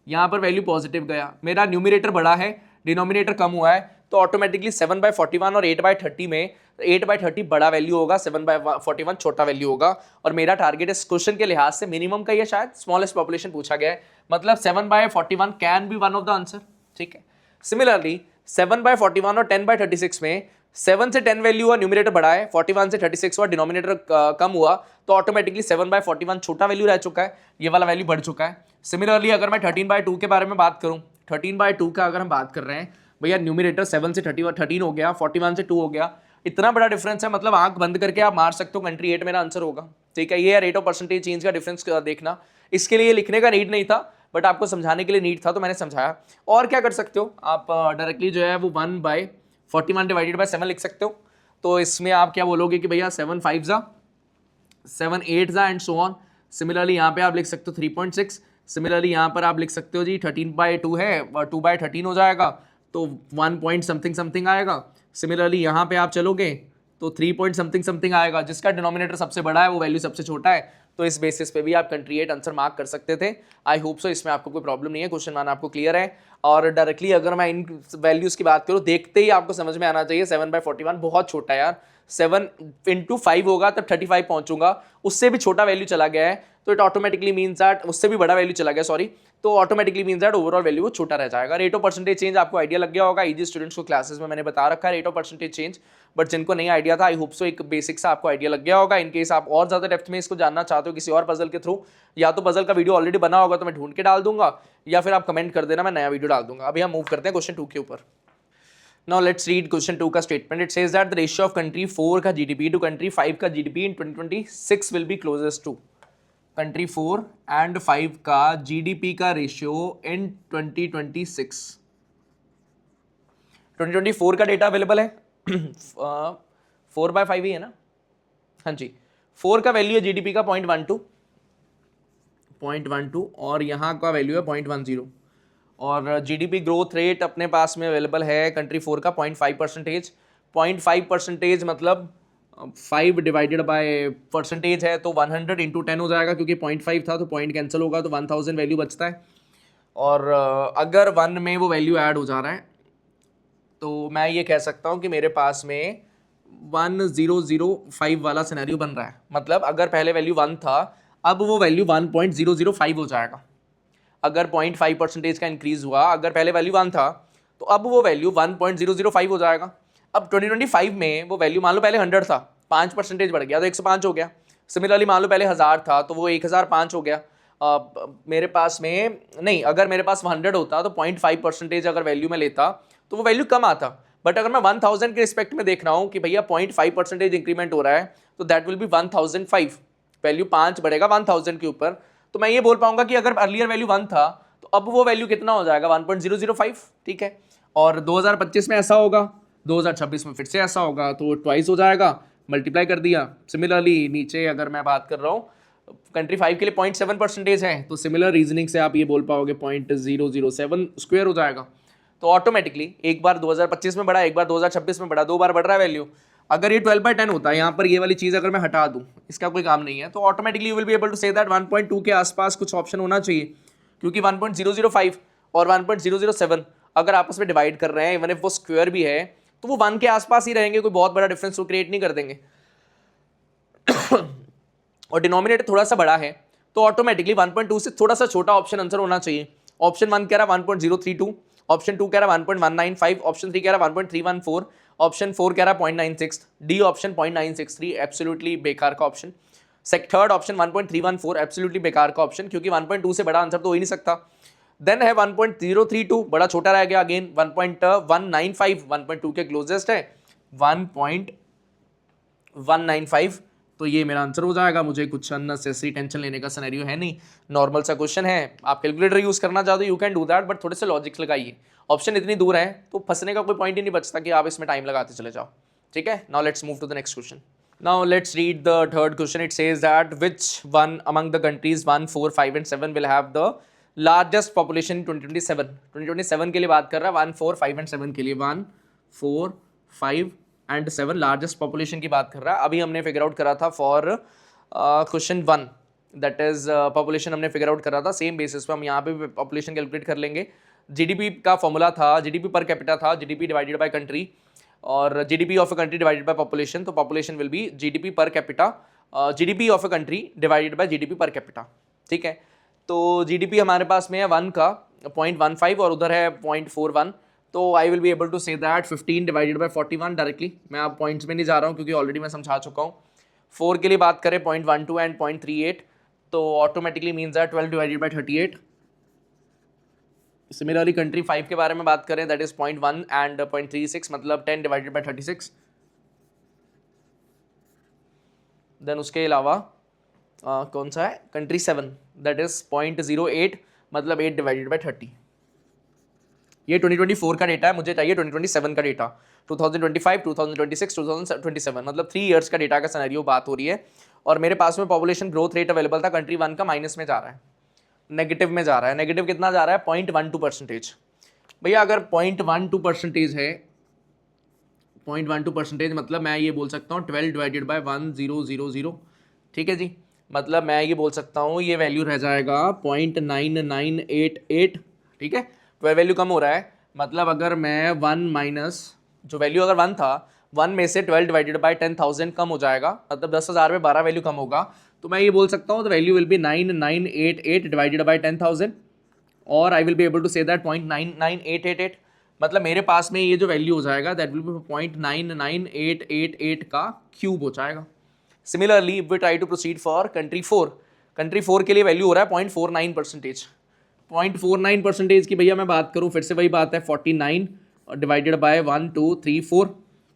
यहाँ पर वैल्यू पॉजिटिव गया, मेरा न्यूमिनेटर बड़ा है, डिनोमिनेटर कम हुआ है, तो ऑटोमेटिकली 7/41 और 8/30 में 8/30 बड़ा वैल्यू होगा, 7/41 छोटा वैल्यू होगा। और मेरा टारगेट इस क्वेश्चन के लिहाज से मिनिमम का, ये शायद स्मॉलेस्ट पॉपुलेशन पूछा गया है, मतलब 7/41 can be one of the answer, ठीक है। सिमिलरली 7/41 और 10/36 में 7 से 10 वैल्यू हुआ, न्यूमिनेटर बढ़ा है, 41 से 36 हुआ, डिनोमिनेटर कम हुआ, तो ऑटोमेटिकली 7/41 छोटा वैल्यू रह चुका है, ये वाला वैल्यू बढ़ चुका है। सिमिलरली अगर मैं 13/2 के बारे में बात करूं, 13/2 का अगर हम बात कर रहे हैं, भैया न्यूमिनेटर 7 से 13 हो गया, 41 से 2 हो गया, इतना बड़ा डिफरेंस है, मतलब आंख बंद करके आप मार सकते हो कंट्री 8 मेरा आंसर होगा, ठीक है। ये रेट ऑफ परसेंटेज चेंज का डिफरेंस देखना, इसके लिए लिखने का नीड नहीं था, बट आपको समझाने के लिए नीड था तो मैंने समझाया। और क्या कर सकते हो आप, डायरेक्टली जो है वो 1/41 डिवाइडेड बाय 7 लिख सकते हो। तो इसमें आप क्या बोलोगे कि भैया 7 5 जा, 7 8 जा, एंड सो ऑन। सिमिलरली यहाँ पे आप लिख सकते हो 3.6। सिमिलरली यहाँ पर आप लिख सकते हो जी 13/2 है, 2/13 हो जाएगा, तो 1 पॉइंट समथिंग समथिंग आएगा। सिमिलरली यहाँ पे आप चलोगे तो 3 पॉइंट समथिंग समथिंग आएगा, जिसका डिनोमिनेटर सबसे बड़ा है वो वैल्यू सबसे छोटा है, तो इस बेसिस पे भी आप कंट्री 8 आंसर मार्क कर सकते थे। आई होप सो इसमें आपको कोई प्रॉब्लम नहीं है, क्वेश्चन वन आपको क्लियर है। और डायरेक्टली अगर मैं इन वैल्यूज की बात करूँ, देखते ही आपको समझ में आना चाहिए 7/41 बहुत छोटा है यार, 7 × 5 होगा तब 35 पहुंचूंगा, उससे भी छोटा वैल्यू चला गया है, तो इट ऑटोमेटिकली मीन्स दैट, उससे भी बड़ा वैल्यू चला गया, सॉरी, तो automatically means that overall value वो छोटा रह जाएगा। रेट ऑफ परसेंटेज चेंज आपको आइडिया लग गया होगा, ईजी स्टूडेंट्स को क्लासेस में मैंने बता रखा है rate of percentage change, but जिनको नहीं आइडिया था, आई होप सो एक बेसिक सा आपको आइडिया लग गया होगा। इन केस आप और ज्यादा डेप्थ में इसको जानना चाहते हो किसी और पजल के थ्रू, या तो पजल का वीडियो ऑलरेडी बना होगा तो मैं ढूंढ के डाल दूंगा, या फिर आप कमेंट कर देना, मैं नया वीडियो डाल दूंगा। अभी हम मूव करते हैं क्वेश्चन 2 के ऊपर। Now let's read question 2 का statement. It says that the ratio of country 4 का GDP to country 5 का GDP in 2026 will be closest to country 4 and 5 का GDP का ratio in 2026. 2024 का डेटा अवेलेबल है 4/5 ही है ना, हाँ जी। 4 का वैल्यू है GDP का 0.12 और यहाँ का वैल्यू है 0.10, और जीडीपी ग्रोथ रेट अपने पास में अवेलेबल है कंट्री 4 का 0.5%। 0.5% मतलब 5 डिवाइडेड बाय परसेंटेज है, तो 100 × 10 हो जाएगा, क्योंकि 0.5 था तो पॉइंट कैंसिल होगा, तो 1000 वैल्यू बचता है। और अगर 1 में वो वैल्यू ऐड हो जा रहा है, तो मैं ये कह सकता हूँ कि मेरे पास में 1005 वाला सिनेरियो बन रहा है। मतलब अगर पहले वैल्यू 1 था, अब वो वैल्यू 1.005 हो जाएगा। अगर 0.5% का इंक्रीज हुआ, अगर पहले वैल्यू 1 था तो अब वो वैल्यू 1.005 हो जाएगा। अब 2025 में वो वैल्यू मान लो पहले 100 था, 5% बढ़ गया तो 105 हो गया। सिमिलरली मान लो पहले 1000 था तो वो 1005 हो गया। मेरे पास में नहीं, अगर मेरे पास 100 होता तो 0.5% अगर वैल्यू में लेता तो वो वैल्यू कम आता, बट अगर मैं 1000 के रिस्पेक्ट में देख रहा हूँ कि भैया 0.5% इंक्रीमेंट हो रहा है, तो दैट विल बी 1005, वैल्यू 5 बढ़ेगा 1000 के ऊपर। तो मैं ये बोल पाऊंगा कि अगर अर्लियर वैल्यू 1 था तो अब वो वैल्यू कितना हो जाएगा 1.005, ठीक है। और 2025 में ऐसा होगा, 2026 में फिर से ऐसा होगा, तो ट्वाइस हो जाएगा, मल्टीप्लाई कर दिया। सिमिलरली नीचे अगर मैं बात कर रहा हूँ कंट्री 5 के लिए 0.7% है, तो सिमिलर रीजनिंग से आप ये बोल पाओगे 0.007 स्क्वायर हो जाएगा। तो ऑटोमेटिकली एक बार 2025 में बढ़ा, एक बार 2026 में बढ़ा, 2 बार बढ़ रहा है वैल्यू। अगर ये 12/10 होता है, यहाँ पर ये वाली चीज़ अगर मैं हटा दूँ, इसका कोई काम नहीं है, तो automatically you will be able to say that 1.2 के आसपास कुछ ऑप्शन होना चाहिए, क्योंकि 1.005 और 1.007 अगर आपस में डिवाइड कर रहे हैं, इवन इफ वो स्क्वायर भी है, तो वो 1 के आसपास ही रहेंगे, कोई बहुत बड़ा डिफरेंस वो क्रिएट नहीं कर देंगे। और डिनोमिनेटर थोड़ा सा बड़ा है, तो ऑटोमेटिकली 1.2 से थोड़ा सा छोटा ऑप्शन आंसर होना चाहिए। ऑप्शन 1 कह रहा 1.032, ऑप्शन 2 कह रहा 1.195, ऑप्शन 3 कह रहा 1.314, ऑप्शन 4 कह रहा 0.96, डी ऑप्शन 0.963, एब्सोल्युटली बेकार का ऑप्शन। थर्ड ऑप्शन 1.314, एब्सोल्युटली बेकार का ऑप्शन, क्योंकि 1.2 से बड़ा आंसर तो हो ही नहीं सकता। देन है 1.032, बड़ा छोटा रह गया अगेन। 1.195 1.2 के क्लोजेस्ट है, 1.195 195, तो ये मेरा आंसर हो जाएगा। मुझे कुछ अननेसेसरी टेंशन लेने का सिनेरियो है नहीं, नॉर्मल सा क्वेश्चन है। आप कैलकुलेटर यूज़ करना चाहते हो you can do that, but थोड़े से लॉजिक्स लगाइए। ऑप्शन इतनी दूर है तो फंसने का कोई पॉइंट ही नहीं बचता कि आप इसमें टाइम लगाते चले जाओ। ठीक है, now let's move to the next question. Now let's read the third question. It says that which one among the countries 1, 4, 5 and 7 will have the largest population in 2027? 2027 के लिए बात कर रहा है, 1, 4, 5 and 7 के लिए। 1, 4, 5 and 7 लार्जेस्ट पॉपुलेशन की बात कर रहा है। अभी हमने फिगर आउट करा था for question 1, that is population हमने फिगर आउट करा था। सेम बेसिस पे हम यहाँ पे पॉपुलेशन कैलकुलेट कर लेंगे। जीडीपी का फॉर्मूला था, जीडीपी पर कैपिटा था, जीडीपी डिवाइडेड बाय कंट्री, और GDP of a country divided by population, तो population will be GDP per capita, GDP of a country divided by GDP per capita. ठीक है, तो GDP हमारे पास में है 1 का 0.15 और उधर है 0.41, तो I will be able to say that 15 divided by 41 directly. मैं आप पॉइंट्स में नहीं जा रहा हूँ क्योंकि ऑलरेडी मैं समझा चुका हूँ। 4 के लिए बात करें 0.12 एंड 0.38, तो automatically means that 12 divided by 38। Similarly country 5 के बारे में बात करें, दैट इज 0.1 एंड 0.36, मतलब 10 डिवाइडेड बाय 36। देन उसके अलावा कौन सा है, कंट्री 7, दैट इज 0.08, मतलब 8 डिवाइडेड बाय 30। ये 2024 का डेटा है, मुझे चाहिए 2027 का डेटा। 2025, 2026, 2027, मतलब 3 ईयर्स का डेटा का सिनेरियो बात हो रही है। और मेरे पास में पॉपुलेशन ग्रोथ रेट अवेलेबल था कंट्री 1 का, माइनस में जा रहा है, नेगेटिव में जा रहा है। नेगेटिव कितना जा रहा है, 0.12%। भैया अगर 0.12% है, 0.12% मतलब मैं ये बोल सकता हूँ 12 डिवाइडेड बाय 1000। ठीक है जी, मतलब मैं ये बोल सकता हूँ ये वैल्यू रह जाएगा 0.9988। ठीक है, तो वैल्यू कम हो रहा है, मतलब अगर मैं 1 माइनस, जो वैल्यू अगर 1 था, 1 में से 12 डिवाइडेड बाय 10,000 कम हो जाएगा, मतलब 10,000 में 12 वैल्यू कम होगा, तो मैं ये बोल सकता हूँ the value will be 9988 divided by 10,000, और I will be able to say that 0.99888, मतलब मेरे पास में ये जो वैल्यू हो जाएगा दैट विल बी 0.99888 का क्यूब हो जाएगा। Similarly if we try to proceed for country 4, country 4 के लिए वैल्यू हो रहा है 0.49%। 0.49% की भैया मैं बात करूँ, फिर से वही बात है, 49 डिवाइडेड बाय 1 2 3 4।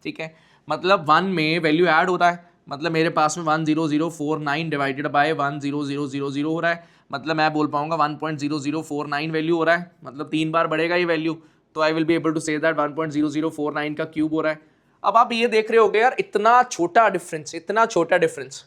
ठीक है, मतलब 1 में वैल्यू ऐड हो रहा है, मतलब मेरे पास में 10049 डिवाइडेड बाय 10000 हो रहा है, मतलब मैं बोल पाऊंगा 1.0049 वैल्यू हो रहा है, मतलब 3 बार बढ़ेगा ये वैल्यू, तो I will be able to say that 1.0049 का क्यूब हो रहा है। अब आप ये देख रहे होगे यार, इतना छोटा डिफरेंस, इतना छोटा डिफरेंस,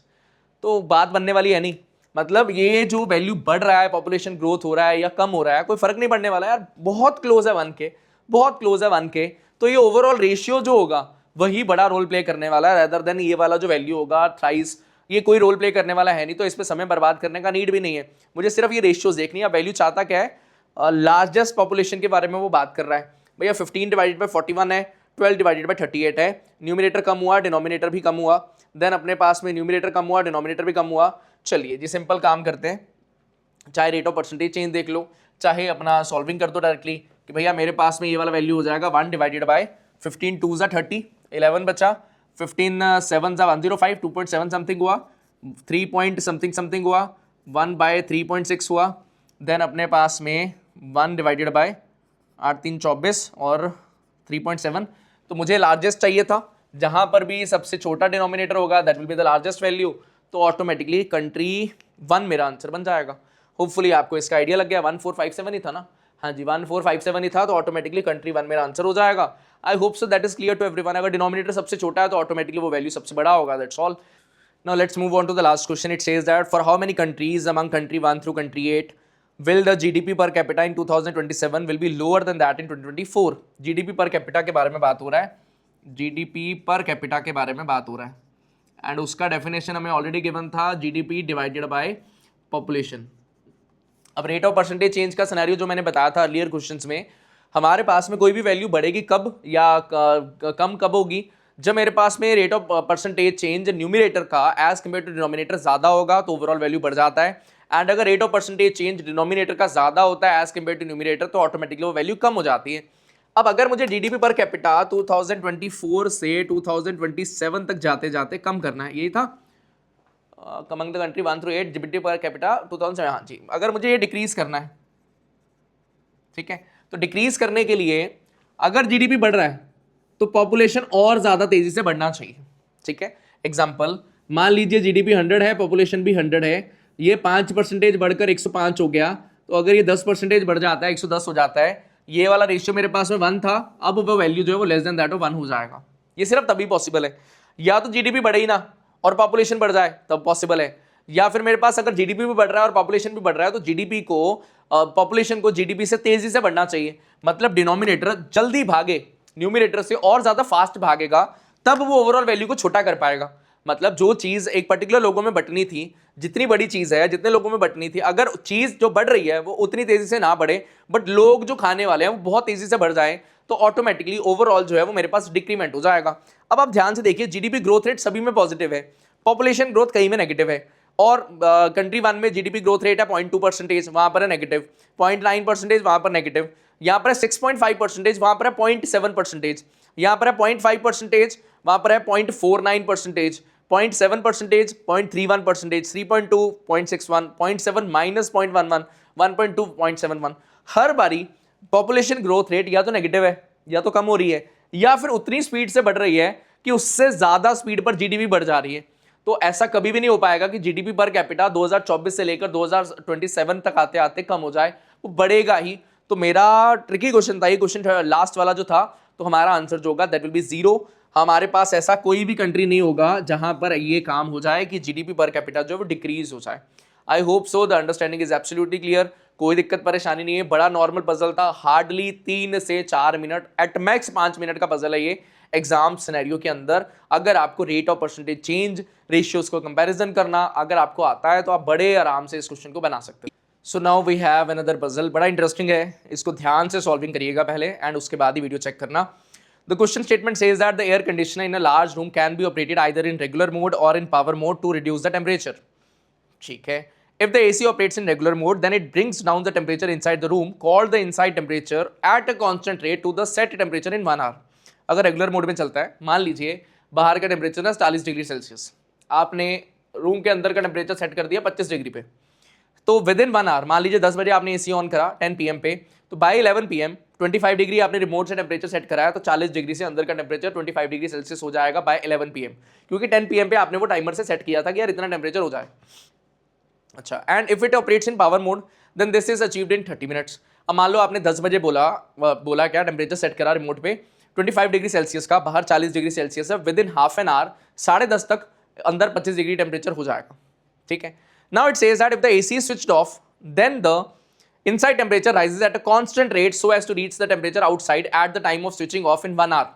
तो बात बनने वाली है नहीं। मतलब ये जो वैल्यू बढ़ रहा है, पॉपुलेशन ग्रोथ हो रहा है या कम हो रहा है, कोई फर्क नहीं पड़ने वाला यार, बहुत क्लोज है 1 के, बहुत क्लोज है 1 के, तो ये ओवरऑल रेशियो जो होगा वही बड़ा रोल प्ले करने वाला है, रेदर देन ये वाला जो वैल्यू होगा थ्राइस, ये कोई रोल प्ले करने वाला है नहीं, तो इस पर समय बर्बाद करने का नीड भी नहीं है। मुझे सिर्फ ये रेशियोज देखनी है। वैल्यू चाहता क्या है, लार्जेस्ट पॉपुलेशन के बारे में वो बात कर रहा है। भैया 15 डिवाइडेड बाई 41 है, 12 डिवाइडेड बाई 38 है, न्यूमिनेटर कम हुआ, डिनोमिनेटर भी कम हुआ, देन अपने पास में न्यूमिनेटर कम हुआ, डिनोमिनेटर भी कम हुआ। चलिए जी सिंपल काम करते हैं, चाहे रेट ऑफ परसेंटेज चेंज देख लो, चाहे अपना सॉल्विंग कर दो डायरेक्टली कि भैया मेरे पास में ये वाला वैल्यू हो जाएगा 1 डिवाइडेड बाय 15 2 30, 11 बचा, 15 7 105, 2.7 समथिंग हुआ, 3 पॉइंट समथिंग समथिंग हुआ, 1 बाय 3.6 हुआ, देन अपने पास में 1 डिवाइडेड बाय 8 3 24 और 3.7। तो मुझे लार्जेस्ट चाहिए था, जहां पर भी सबसे छोटा डिनोमिनेटर होगा that will be the largest value, तो ऑटोमेटिकली कंट्री 1 मेरा आंसर बन जाएगा। होपफुली आपको इसका आइडिया लग गया, 1457 ही था ना, हाँ जी 1457 ही था, तो ऑटोमेटिकली कंट्री 1 मेरा आंसर हो जाएगा। I hope so that is clear to everyone. अगर डिनोमिनेटर सबसे छोटा है तो ऑटोमेटिकली वो वैल्यू सबसे बड़ा होगा, that's all. Now let's move on to the last question. It says that for how many countries among country 1 through country 8 will the GDP per capita in 2027 will be lower than that in 2024? GDP per capita के बारे में बात हो रहा है, GDP per capita के बारे में बात हो रहा है, एंड उसका डेफिनेशन हमें ऑलरेडी गिवन था, GDP डिवाइडेड बाय पॉपुलेशन। अब रेट ऑफ परसेंटेज चेंज का सिनेरियो जो मैंने बताया था अर्लियर क्वेश्चंस में, हमारे पास में कोई भी वैल्यू बढ़ेगी कब या कम कब होगी, जब मेरे पास में rate of percentage change numerator का एज कम्पेयर टू डिनोमिनेटर ज्यादा होगा तो ओवरऑल वैल्यू बढ़ जाता है, एंड अगर rate of percentage change denominator का ज्यादा होता है एज कम्पेयर टू न्यूमिनेटर तो ऑटोमेटिकली वो वैल्यू कम हो जाती है। अब अगर मुझे जीडीपी पर कैपिटा 2024 से 2027 तक जाते जाते कम करना है, यही था among the country 1 through 8 GDP per capita 2000, हाँ जी, अगर मुझे ये डिक्रीज करना है, ठीक है, तो डिक्रीज करने के लिए अगर जीडीपी बढ़ रहा है तो पॉपुलेशन और ज्यादा तेजी से बढ़ना चाहिए, ठीक है। एग्जाम्पल, मान लीजिए जीडीपी 100 है, पॉपुलेशन भी 100 है, ये 5% बढ़कर 105 हो गया, तो अगर ये 10% बढ़ जाता है 110 हो जाता है, ये वाला रेशियो मेरे पास में 1 था, अब वो वैल्यू जो है वो लेस देन दैट ऑफ 1 हो जाएगा। ये सिर्फ तभी पॉसिबल है, या तो जीडीपी बढ़े ही ना और पॉपुलेशन बढ़ जाए तब पॉसिबल है, या फिर मेरे पास अगर जीडीपी भी बढ़ रहा है और पॉपुलेशन भी बढ़ रहा है तो जीडीपी को पॉपुलेशन को जीडीपी से तेजी से बढ़ना चाहिए, मतलब डिनोमिनेटर जल्दी भागे न्यूमिनेटर से और ज्यादा फास्ट भागेगा, तब वो ओवरऑल वैल्यू को छोटा कर पाएगा। मतलब जो चीज एक पर्टिकुलर लोगों में बटनी थी, जितनी बड़ी चीज है, जितने लोगों में बटनी थी, अगर चीज जो बढ़ रही है वो उतनी तेजी से ना बढ़े, बट लोग जो खाने वाले हैं वो बहुत तेजी से बढ़ जाए, तो ऑटोमेटिकली ओवरऑल जो है वो मेरे पास डिक्रीमेंट हो जाएगा। अब आप ध्यान से देखिए, जीडीपी ग्रोथ रेट सभी में पॉजिटिव है, पॉपुलेशन ग्रोथ कहीं में नेगेटिव है, और कंट्री 1 में जीडीपी ग्रोथ रेट है 0.2%, वहां पर है नेगेटिव, 0.9% वहां पर नेगेटिव, यहाँ पर है 6.5%, वहां पर है 0.7%, यहाँ पर है 0.5%, वहां पर है 0.49%, 0.7%, 0.31%, 3.2, 0.61, 0.7 माइनस 0.11, 1.2, 0.71। हर बारी पॉपुलेशन ग्रोथ रेट या तो नेगेटिव है, या तो कम हो रही है, या फिर उतनी स्पीड से बढ़ रही है कि उससे ज्यादा स्पीड पर जीडीपी बढ़ जा रही है। तो ऐसा कभी भी नहीं हो पाएगा कि जीडीपी पर कैपिटा 2024 से लेकर 2027 तक आते आते कम हो जाए, वो बढ़ेगा ही। तो मेरा ट्रिकी क्वेश्चन था ये क्वेश्चन, लास्ट वाला जो था, तो हमारा आंसर जो होगा दैट विल बी 0। हमारे पास ऐसा कोई भी कंट्री नहीं होगा जहां पर ये काम हो जाए कि जीडीपी पर कैपिटा जो है वो डिक्रीज हो जाए। आई hope so the understanding is absolutely clear, कोई दिक्कत परेशानी नहीं है। बड़ा नॉर्मल पजल था, हार्डली 3 से 4 मिनट, एट मैक्स 5 मिनट का पजल है ये एग्जाम सिनेरियो के अंदर। अगर आपको rate of percentage change, ratios को कंपैरिजन करना अगर आपको आता है तो आप बड़े आराम से इस क्वेश्चन को बना सकते हैं। So now we have another puzzle, बड़ा इंटरेस्टिंग है, इसको ध्यान से सॉल्विंग करिएगा पहले एंड उसके बाद ही वीडियो चेक करना। The question statement says that the air conditioner in a large room can be operated either in regular mode or in power mode to reduce the temperature. ठीक है, if the AC operates in regular mode, then it brings down the temperature inside the room, called the inside temperature, at a constant rate to the set temperature in 1 hour. अगर regular mode में चलता है, मान लीजिए बाहर का temperature है 40 degree Celsius, आपने रूम के अंदर का टेम्परेचर सेट कर दिया 25 डिग्री पे, तो विद इन 1 आवर, मान लीजिए 10 बजे आपने एसी ऑन करा 10 PM पे, तो बाय 11 PM 25 डिग्री आपने रिमोट से टेम्परेचर सेट कराया, तो 40 डिग्री से अंदर का टेम्परेचर 25 डिग्री सेल्सियस हो जाएगा बाय 11 PM, क्योंकि 10 PM पे आपने वो टाइमर से सेट किया था कि यार इतना टेम्परेचर हो जाए। अच्छा, and if it operates in power mode then this is achieved in 30 minutes. अब मान लो आपने 10 बजे बोला क्या टेम्परेचर सेट करा रिमोट पे 25 डिग्री सेल्सियस का, बाहर 40 डिग्री सेल्सियस है, with in half an hour 10:30 तक अंदर 25 डिग्री टेम्परेचर हो जाएगा। ठीक है, now it says that if the AC is switched off then the inside temperature rises at a constant rate so as to reach the temperature outside at the time of switching off in 1 hour.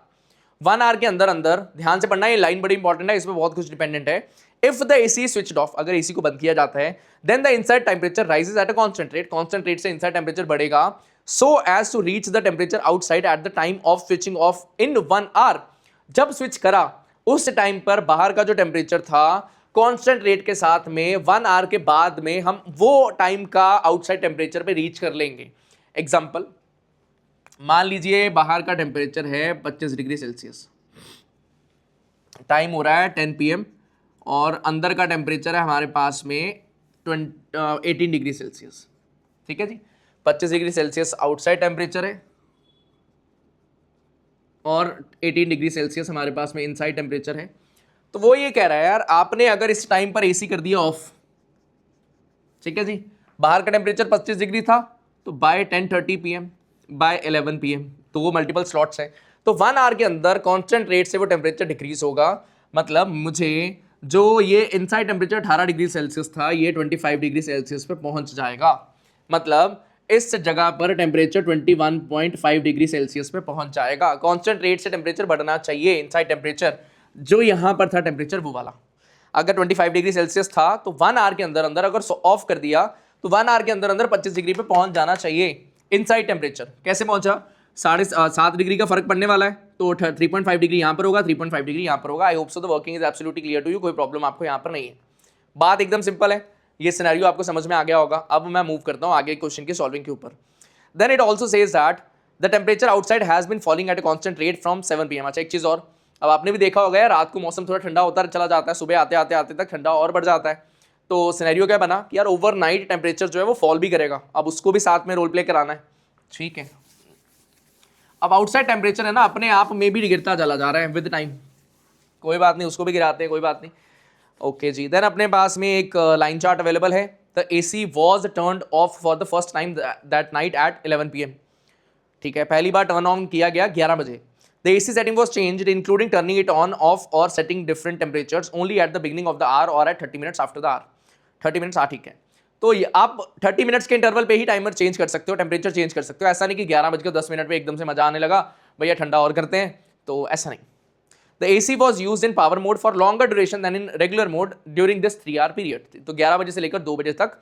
1 hour के अंदर अंदर, ध्यान से पढ़ना, ये line बड़ी important है, इसमें बहुत कुछ डिपेंडेंट है। If the AC switched off, अगर एसी को बंद किया जाता है, then the inside temperature rises at a constant rate, constant rate से इनसाइड टेम्परेचर बढ़ेगा so as to reach the temperature outside at the time of switching off in 1 hour। जब switch करा उस टाइम पर बाहर का जो टेम्परेचर था कांस्टेंट रेट के साथ में 1 आवर के बाद में हम वो टाइम का आउटसाइड टेम्परेचर पे रीच कर लेंगे। एग्जांपल, मान लीजिए बाहर का टेम्परेचर है 25 डिग्री सेल्सियस, टाइम हो रहा है 10 PM और अंदर का टेम्परेचर है हमारे पास में 18 डिग्री सेल्सियस। ठीक है जी, 25 डिग्री सेल्सियस आउटसाइड टेम्परेचर है और 18 डिग्री सेल्सियस हमारे पास में इनसाइड टेम्परेचर है। तो वो ये कह रहा है यार, आपने अगर इस टाइम पर एसी कर दिया ऑफ, ठीक है जी, बाहर का टेम्परेचर 25 डिग्री था, तो बाय 10:30 PM, बाय 11 PM, तो वो मल्टीपल स्लॉट्स हैं, तो 1 आवर के अंदर कांस्टेंट रेट से वो टेम्परेचर डिक्रीज होगा। मतलब मुझे जो ये इनसाइड टेम्परेचर 18 डिग्री सेल्सियस था, ये 25 डिग्री सेल्सियस पे पहुंच जाएगा। मतलब इस जगह पर टेम्परेचर 21.5 डिग्री सेल्सियस पे पहुंच जाएगा। कांस्टेंट रेट से टेम्परेचर बढ़ना चाहिए, इनसाइड टेम्परेचर जो यहां पर था टेम्परेचर वो वाला, अगर 25 डिग्री सेल्सियस था तो 1 आवर के अंदर अंदर अगर ऑफ कर दिया तो 1 आवर के अंदर अंदर 25 डिग्री पे पहुंच जाना चाहिए इनसाइड टेम्परेचर। कैसे पहुंचा? 7.5 डिग्री का फर्क पड़ने वाला है, तो 3.5 डिग्री यहां पर होगा, 3.5 डिग्री यहां पर होगा। I hope so the working is absolutely clear to you, कोई प्रॉब्लम आपको यहां पर नहीं है। बात एकदम सिंपल है, ये सिनेरियो आपको समझ में आ गया होगा। अब मैं मूव करता हूं आगे क्वेश्चन की सॉल्विंग के ऊपर। Then it also says that the temperature outside has been falling at a constant rate from 7 PM। अच्छा, एक चीज और, अब आपने भी देखा होगा यार, रात को मौसम थोड़ा ठंडा होता चला जाता है, सुबह आते आते आते तक ठंडा और बढ़ जाता है। तो सिनेरियो क्या बना कि यार ओवरनाइट टेम्परेचर जो है वो फॉल भी करेगा, अब उसको भी साथ में रोल प्ले कराना है। ठीक है, अब आउटसाइड टेम्परेचर है ना अपने आप में भी गिरता चला जा रहा है विद टाइम। कोई बात नहीं, उसको भी गिराते हैं, कोई बात नहीं। ओके जी, देन अपने पास में एक लाइन चार्ट अवेलेबल है। The AC was turned off for the first time that night at 11 PM। ठीक है, पहली बार टर्न ऑन किया गया 11 बजे। The AC setting was changed including turning it on off और setting different temperatures only at the beginning of the hour और एट 30 minutes after the hour. 30 minutes, हाँ ठीक है। तो आप 30 मिनट्स के इंटरवल पे ही टाइमर चेंज कर सकते हो, टेम्परेचर चेंज कर सकते हो। ऐसा नहीं कि 11:10 पे एकदम से मजा आने लगा, भैया ठंडा और करते हैं, तो ऐसा नहीं। The AC was used in power mode for longer duration than in regular mode during this 3 hour period. तो 11 बजे से लेकर 2 बजे तक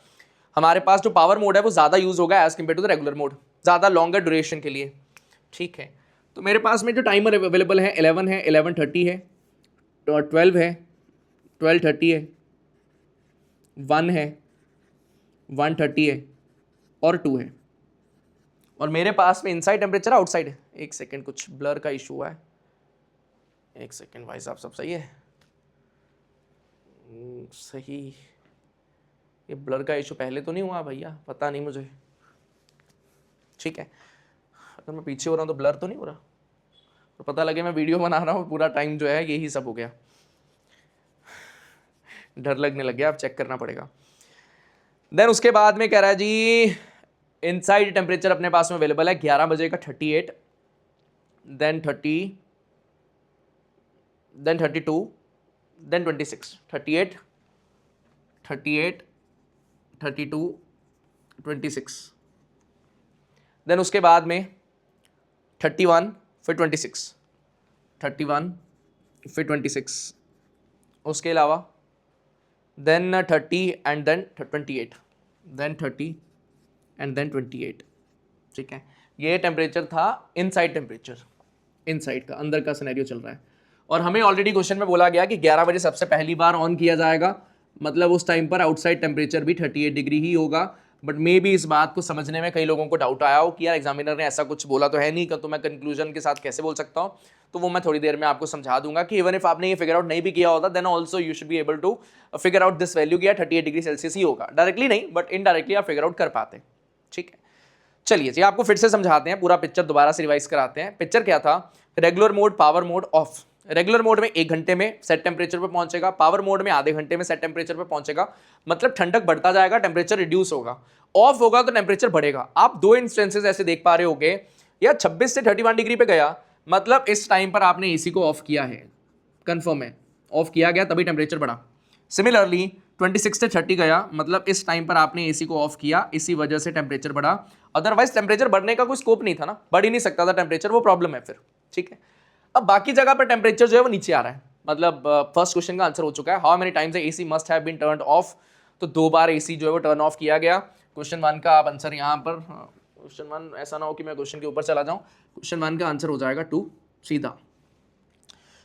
हमारे पास जो पावर मोड है वो ज़्यादा यूज होगा as compare to the regular mode, ज़्यादा लॉन्गर ड्यूरेशन के लिए। ठीक है, तो मेरे पास में जो टाइमर अवेलेबल है 11 है, 11:30 है, 12 है, 12:30 है, 1 है, 1:30 है और 2 है। और मेरे पास में इनसाइड टेम्परेचर आउटसाइड है। एक सेकेंड, कुछ ब्लर का इशू हुआ है, एक सेकेंड भाई साहब, सब सही है? सही। ये ब्लर का इशू पहले तो नहीं हुआ भैया, पता नहीं मुझे। ठीक है, अगर मैं पीछे हो रहा हूँ तो ब्लर तो नहीं हो रहा, तो पता लगे मैं वीडियो बना रहा हूँ पूरा टाइम जो है यही सब हो गया। डर लगने लग गया, अब चेक करना पड़ेगा। देन उसके बाद में कह रहा है जी इनसाइड टेम्परेचर अपने पास में अवेलेबल है 11 बजे का 38, देन 30, then 32, then 26, 38, 38, 32, 26, then उसके बाद में 31 फिर 26, 31 फिर 26, उसके अलावा then 30 and then 28, then 30 and then 28। ठीक है, ये टेम्परेचर था इनसाइड टेम्परेचर, इनसाइड का अंदर का सिनेरियो चल रहा है। और हमें ऑलरेडी क्वेश्चन में बोला गया कि 11 बजे सबसे पहली बार ऑन किया जाएगा, मतलब उस टाइम पर आउटसाइड टेम्परेचर भी 38 डिग्री ही होगा। बट मे बी इस बात को समझने में कई लोगों को डाउट आया हो कि यार एग्जामिनर ने ऐसा कुछ बोला तो है नहीं, तो मैं कंक्लूजन के साथ कैसे बोल सकता हूँ। तो वो मैं थोड़ी देर में आपको समझा दूंगा कि इवन इफ आपने ये फिगर आउट नहीं भी किया होता then also you should be able to figure out this value किया 38 डिग्री सेल्सियस ही होगा। डायरेक्टली नहीं बट इनडायरेक्टली आप फिगर आउट कर पाते हैं। ठीक है, चलिए जी आपको फिर से समझाते हैं, पूरा पिक्चर दोबारा से रिवाइज कराते हैं। पिक्चर क्या था? Regular mode, power mode, of. Regular mode में 1 घंटे में सेट टेम्परेचर पे पहुंचेगा, पावर मोड में आधे घंटे में सेट टेम्परेचर पे पहुंचेगा, मतलब ठंडक बढ़ता जाएगा, टेम्परेचर रिड्यूस होगा। ऑफ होगा तो टेम्परेचर बढ़ेगा। आप 2 इंस्टेंसेस ऐसे देख पा रहे होगे, या 26 से 31 डिग्री पे गया, मतलब इस टाइम पर आपने एसी को ऑफ किया है, कंफर्म है, ऑफ किया गया तभी टेम्परेचर बढ़ा। सिमिलरली 26 से 30 गया, मतलब इस टाइम पर आपने एसी को ऑफ किया, इसी वजह से टेम्परेचर बढ़ा। अदरवाइज टेम्परेचर बढ़ने का कोई स्कोप नहीं था ना, बढ़ ही नहीं सकता था टेम्परेचर, वो प्रॉब्लम है फिर। ठीक है, अब बाकी जगह पर टेम्परेचर जो है वो नीचे आ रहा है, मतलब फर्स्ट क्वेश्चन का आंसर हो चुका है। How many times AC must have been turned off, तो 2 बार एसी जो है वो टर्न ऑफ किया गया। क्वेश्चन 1 का आप आंसर यहाँ पर, क्वेश्चन 1 ऐसा ना हो कि मैं क्वेश्चन के ऊपर चला जाऊँ, क्वेश्चन 1 का आंसर हो जाएगा 2 सीधा।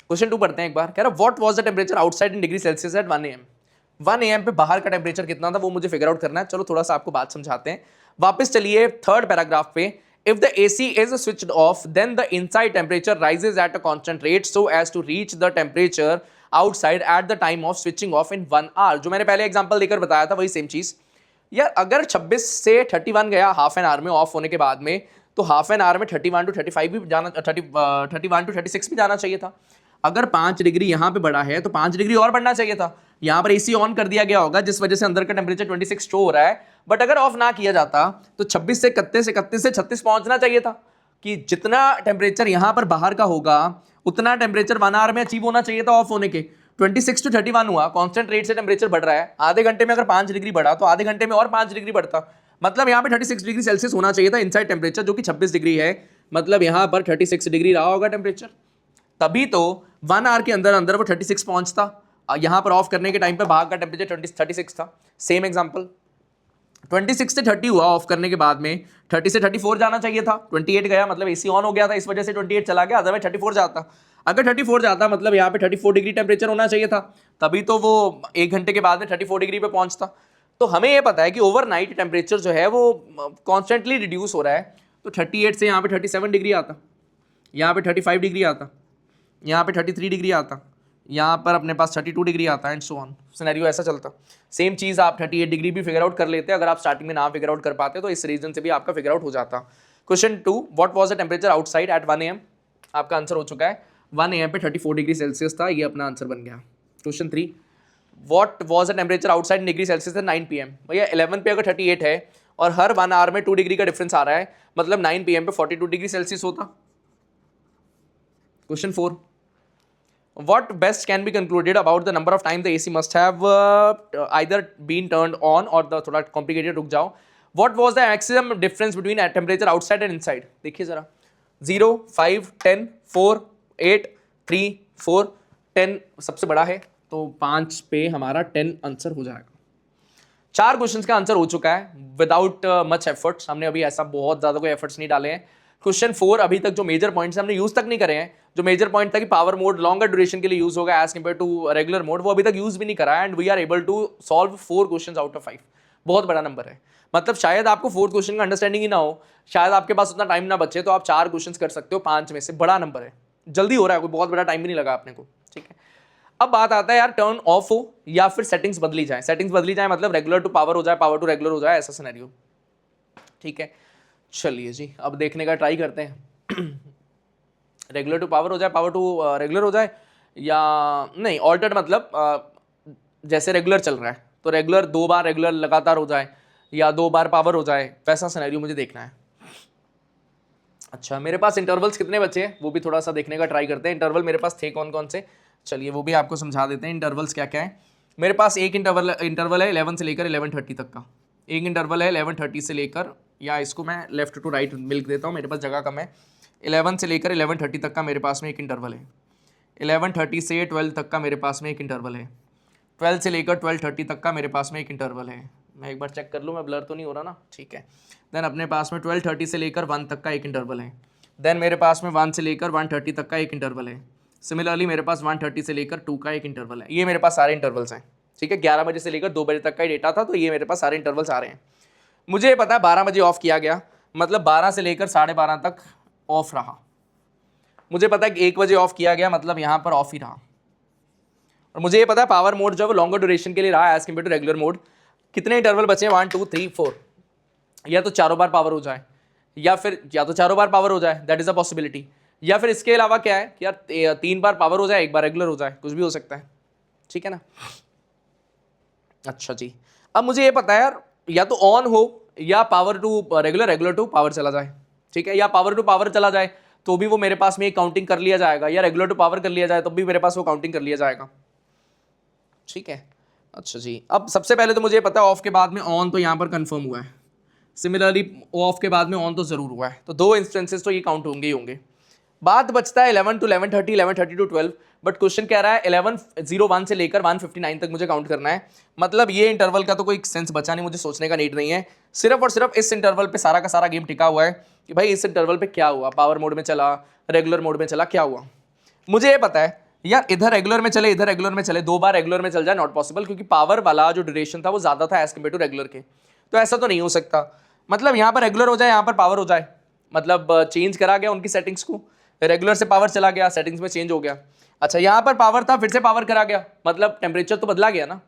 क्वेश्चन 2 पढ़ते हैं एक बार। कह रहा what was the temperature outside in degree Celsius at 1 AM। 1 AM पे बाहर का टेम्परेचर कितना था वो मुझे फिगर आउट करना है। चलो थोड़ा सा आपको बात समझाते हैं। वापस चलिए 3rd पैराग्राफ पे। If the AC is switched off, then the inside temperature rises at a constant rate so as to reach the temperature outside at the time of switching off in 1 hour। जो मैंने पहले example देकर बताया था वही same चीज। यार अगर 26 से 31 गया हाफ एन आवर में ऑफ होने के बाद में, तो हाफ एन आवर में 31 to 35 भी जाना, 31 to 36 भी जाना चाहिए था। अगर 5 डिग्री यहाँ पे बढ़ा है तो 5 डिग्री और बढ़ना चाहिए था। यहाँ पर एसी ऑन कर दिया गया होगा जिस वजह से अंदर का टेम्परेचर 26 शो हो रहा है, बट अगर ऑफ ना किया जाता तो 26 से 31, 31 से 36 पहुंचना चाहिए था। कि जितना टेम्परेचर यहाँ पर बाहर का होगा उतना टेम्परेचर 1 आवर में अचीव होना चाहिए था ऑफ होने के। 26 to 31 हुआ, कांस्टेंट रेट से टेम्परेचर बढ़ रहा है। आधे घंटे में अगर 5 डिग्री बढ़ा तो आधे घंटे में और 5 डिग्री बढ़ता, मतलब यहाँ पे 36 डिग्री सेल्सियस होना चाहिए था इनसाइड टेम्परेचर, जो कि 26 डिग्री है, मतलब यहाँ पर 36 डिग्री रहा होगा टेम्परेचर, तभी तो 1 आवर के अंदर अंदर वो 36 पहुंचता। यहाँ पर ऑफ करने के टाइम पे बाहर का टेम्परेचर 36 था। सेम एग्जांपल 26 से 30 हुआ, ऑफ करने के बाद में 30 से 34 जाना चाहिए था, 28 गया, मतलब एसी ऑन हो गया था इस वजह से 28 चला गया, अदरवाइज 34 जाता। अगर 34 जाता मतलब यहाँ पे 34 डिग्री टेम्परेचर होना चाहिए था, तभी तो वो 1 घंटे के बाद में 34 डिग्री पे पहुंचता। तो हमें ये पता है कि ओवरनाइट टेम्परेचर जो है वो कॉन्स्टेंटली रिड्यूस हो रहा है, तो 38 से यहाँ पे 37 डिग्री आता, यहाँ पे 35 डिग्री आता, यहाँ पे 33 डिग्री आता, यहाँ पर अपने पास 32 डिग्री आता है एंड सो ऑन। सिनेरियो ऐसा चलता। सेम चीज़ आप 38 डिग्री भी फिगर आउट कर लेते अगर आप स्टार्टिंग में ना फिगर आउट कर पाते, तो इस रीजन से भी आपका फिगर आउट हो जाता। Question 2, what was the temperature outside eight 1 AM। आपका आंसर हो चुका है 1 AM पे 34 डिग्री सेल्सियस था, ये अपना आंसर बन गया। Question 3, what was the temperature outside in degree Celsius 9 PM। भैया 11 पे अगर 38 है और हर 1 आवर में 2 डिग्री का डिफरेंस आ रहा है, मतलब 9 PM पे 42 डिग्री सेल्सियस होता। Question 4, what best can be concluded about the number of times the AC must have either been turned on or the थोड़ा complicated, रुक जाओ। what was the maximum difference between temperature outside and inside? देखिए जरा, 0, 5, 10, 4, 8, 3, 4, 10 सबसे बड़ा है, तो 5 पे हमारा 10 आंसर हो जाएगा। 4 क्वेश्चंस का आंसर हो चुका है विदाउट मच एफर्ट्स, हमने अभी ऐसा बहुत ज़्यादा कोई एफर्ट्स नहीं डाले हैं। क्वेश्चन 4 अभी तक जो मेजर पॉइंट्स हमने यूज तक नहीं करे हैं, जो मेजर पॉइंट था कि पावर मोड लॉन्गर ड्यूरेशन के लिए यूज होगा as compare to regular mode, वो अभी तक यूज भी नहीं करा है, and we are able to solve 4 questions out of 5। बहुत बड़ा नंबर है, मतलब शायद आपको 4th क्वेश्चन का अंडरस्टैंडिंग ही ना हो, शायद आपके पास उतना टाइम ना बचे, तो आप 4 क्वेश्चंस कर सकते हो 5 में से। बड़ा नंबर है, जल्दी हो रहा है, कोई बहुत बड़ा टाइम भी नहीं लगा आपने को, ठीक है। अब बात आता है यार, टर्न ऑफ हो या फिर सेटिंग्स बदली जाए। सेटिंग्स बदली जाए मतलब रेगुलर टू पावर हो जाए, पावर टू रेगुलर हो जाए, ऐसा सिनेरियो, ठीक है। चलिए जी, अब देखने का ट्राई करते हैं। रेगुलर टू पावर हो जाए, पावर टू रेगुलर हो जाए, या नहीं ऑल्टर्ड, मतलब जैसे रेगुलर चल रहा है तो रेगुलर 2 बार रेगुलर लगातार हो जाए, या 2 बार पावर हो जाए, वैसा सिनेरियो मुझे देखना है। अच्छा, मेरे पास इंटरवल्स कितने बचे हैं वो भी थोड़ा सा देखने का ट्राई करते हैं। इंटरवल मेरे पास थे कौन कौन से, चलिए वो भी आपको समझा देते हैं। इंटरवल्स क्या क्या है मेरे पास। एक इंटरवल है 11 से लेकर 11:30 तक का, एक इंटरवल है 11:30 से लेकर, या इसको मैं लेफ्ट टू राइट मिल्क देता हूँ, मेरे पास जगह कम है। 11 से लेकर 11:30 तक का मेरे पास में एक इंटरवल है। 11:30 से 12 तक का मेरे पास में एक इंटरवल है। 12 से लेकर 12:30 तक का मेरे पास में एक इंटरवल है। मैं एक बार चेक कर लूँ, मैं ब्लर तो नहीं हो रहा ना, ठीक है। देन अपने पास में 12:30 से लेकर 1 तक का एक इंटरवल है। देन मेरे पास में 1 से लेकर 1:30 तक का एक इंटरवल है। सिमिलरली मेरे पास 1:30 से लेकर 2 का एक इंटरवल है। ये मेरे पास सारे इंटरवल्स हैं, ठीक है। 11 बजे से लेकर 2 बजे तक का डेटा था, तो ये मेरे पास सारे इंटरवल्स आ रहे हैं। मुझे ये पता है 12 बजे ऑफ किया गया, मतलब 12 से लेकर 12:30 तक ऑफ रहा। मुझे पता है कि 1 बजे ऑफ किया गया, मतलब यहाँ पर ऑफ ही रहा। और मुझे ये पता है पावर मोड जो है लॉन्गर ड्यूरेशन के लिए रहा as compare to regular mode. कितने इंटरवल बचे हैं, 1, 2, 3, 4, या तो चारों बार पावर हो जाए, या तो चारों बार पावर हो जाए, दैट इज अ पॉसिबिलिटी, या फिर इसके अलावा क्या है कि यार 3 बार पावर हो जाए, 1 बार रेगुलर हो जाए, कुछ भी हो सकता है, ठीक है ना। अच्छा जी, अब मुझे ये पता है यार, या तो ऑन हो या power to regular, regular to power चला जाए, ठीक है, या पावर टू पावर चला जाए तो भी वो मेरे पास में काउंटिंग कर लिया जाएगा, या रेगुलर टू पावर कर लिया जाए तो भी मेरे पास वो काउंटिंग कर लिया जाएगा, ठीक है। अच्छा जी, अब सबसे पहले तो मुझे पता है ऑफ के बाद में ऑन तो यहाँ पर कंफर्म हुआ है। सिमिलरली ऑफ के बाद में ऑन तो ज़रूर हुआ है, तो 2 इंस्टेंसेस तो ये काउंट होंगे ही होंगे। बात बचता है 11 to 11:30, 11:30 to 12, बट क्वेश्चन कह रहा है 11:01 से लेकर 1:59 तक मुझे काउंट करना है। मतलब ये इंटरवल का तो कोई सेंस बचा नहीं, मुझे सोचने का नीड नहीं है। सिर्फ और सिर्फ इस इंटरवल पे सारा का सारा गेम टिका हुआ है कि भाई इस इंटरवल पे क्या हुआ, पावर मोड में चला, रेगुलर मोड में चला, क्या हुआ। मुझे ये पता है यार, इधर रेगुलर में चले, इधर रेगुलर में चले, 2 बार रेगुलर में चल जाए, नॉट पॉसिबल, क्योंकि पावर वाला जो ड्यूरेशन था वो ज़्यादा था एज कम्पेयर टू रेगुलर के, तो ऐसा तो नहीं हो सकता। मतलब यहाँ पर रेगुलर हो जाए, यहाँ पर पावर हो जाए, मतलब चेंज करा गया उनकी सेटिंग्स को, रेगुलर से पावर चला गया, सेटिंग्स में चेंज हो गया। अच्छा, यहाँ पर पावर था, फिर से पावर करा गया, मतलब टेम्परेचर तो बदला गया ना,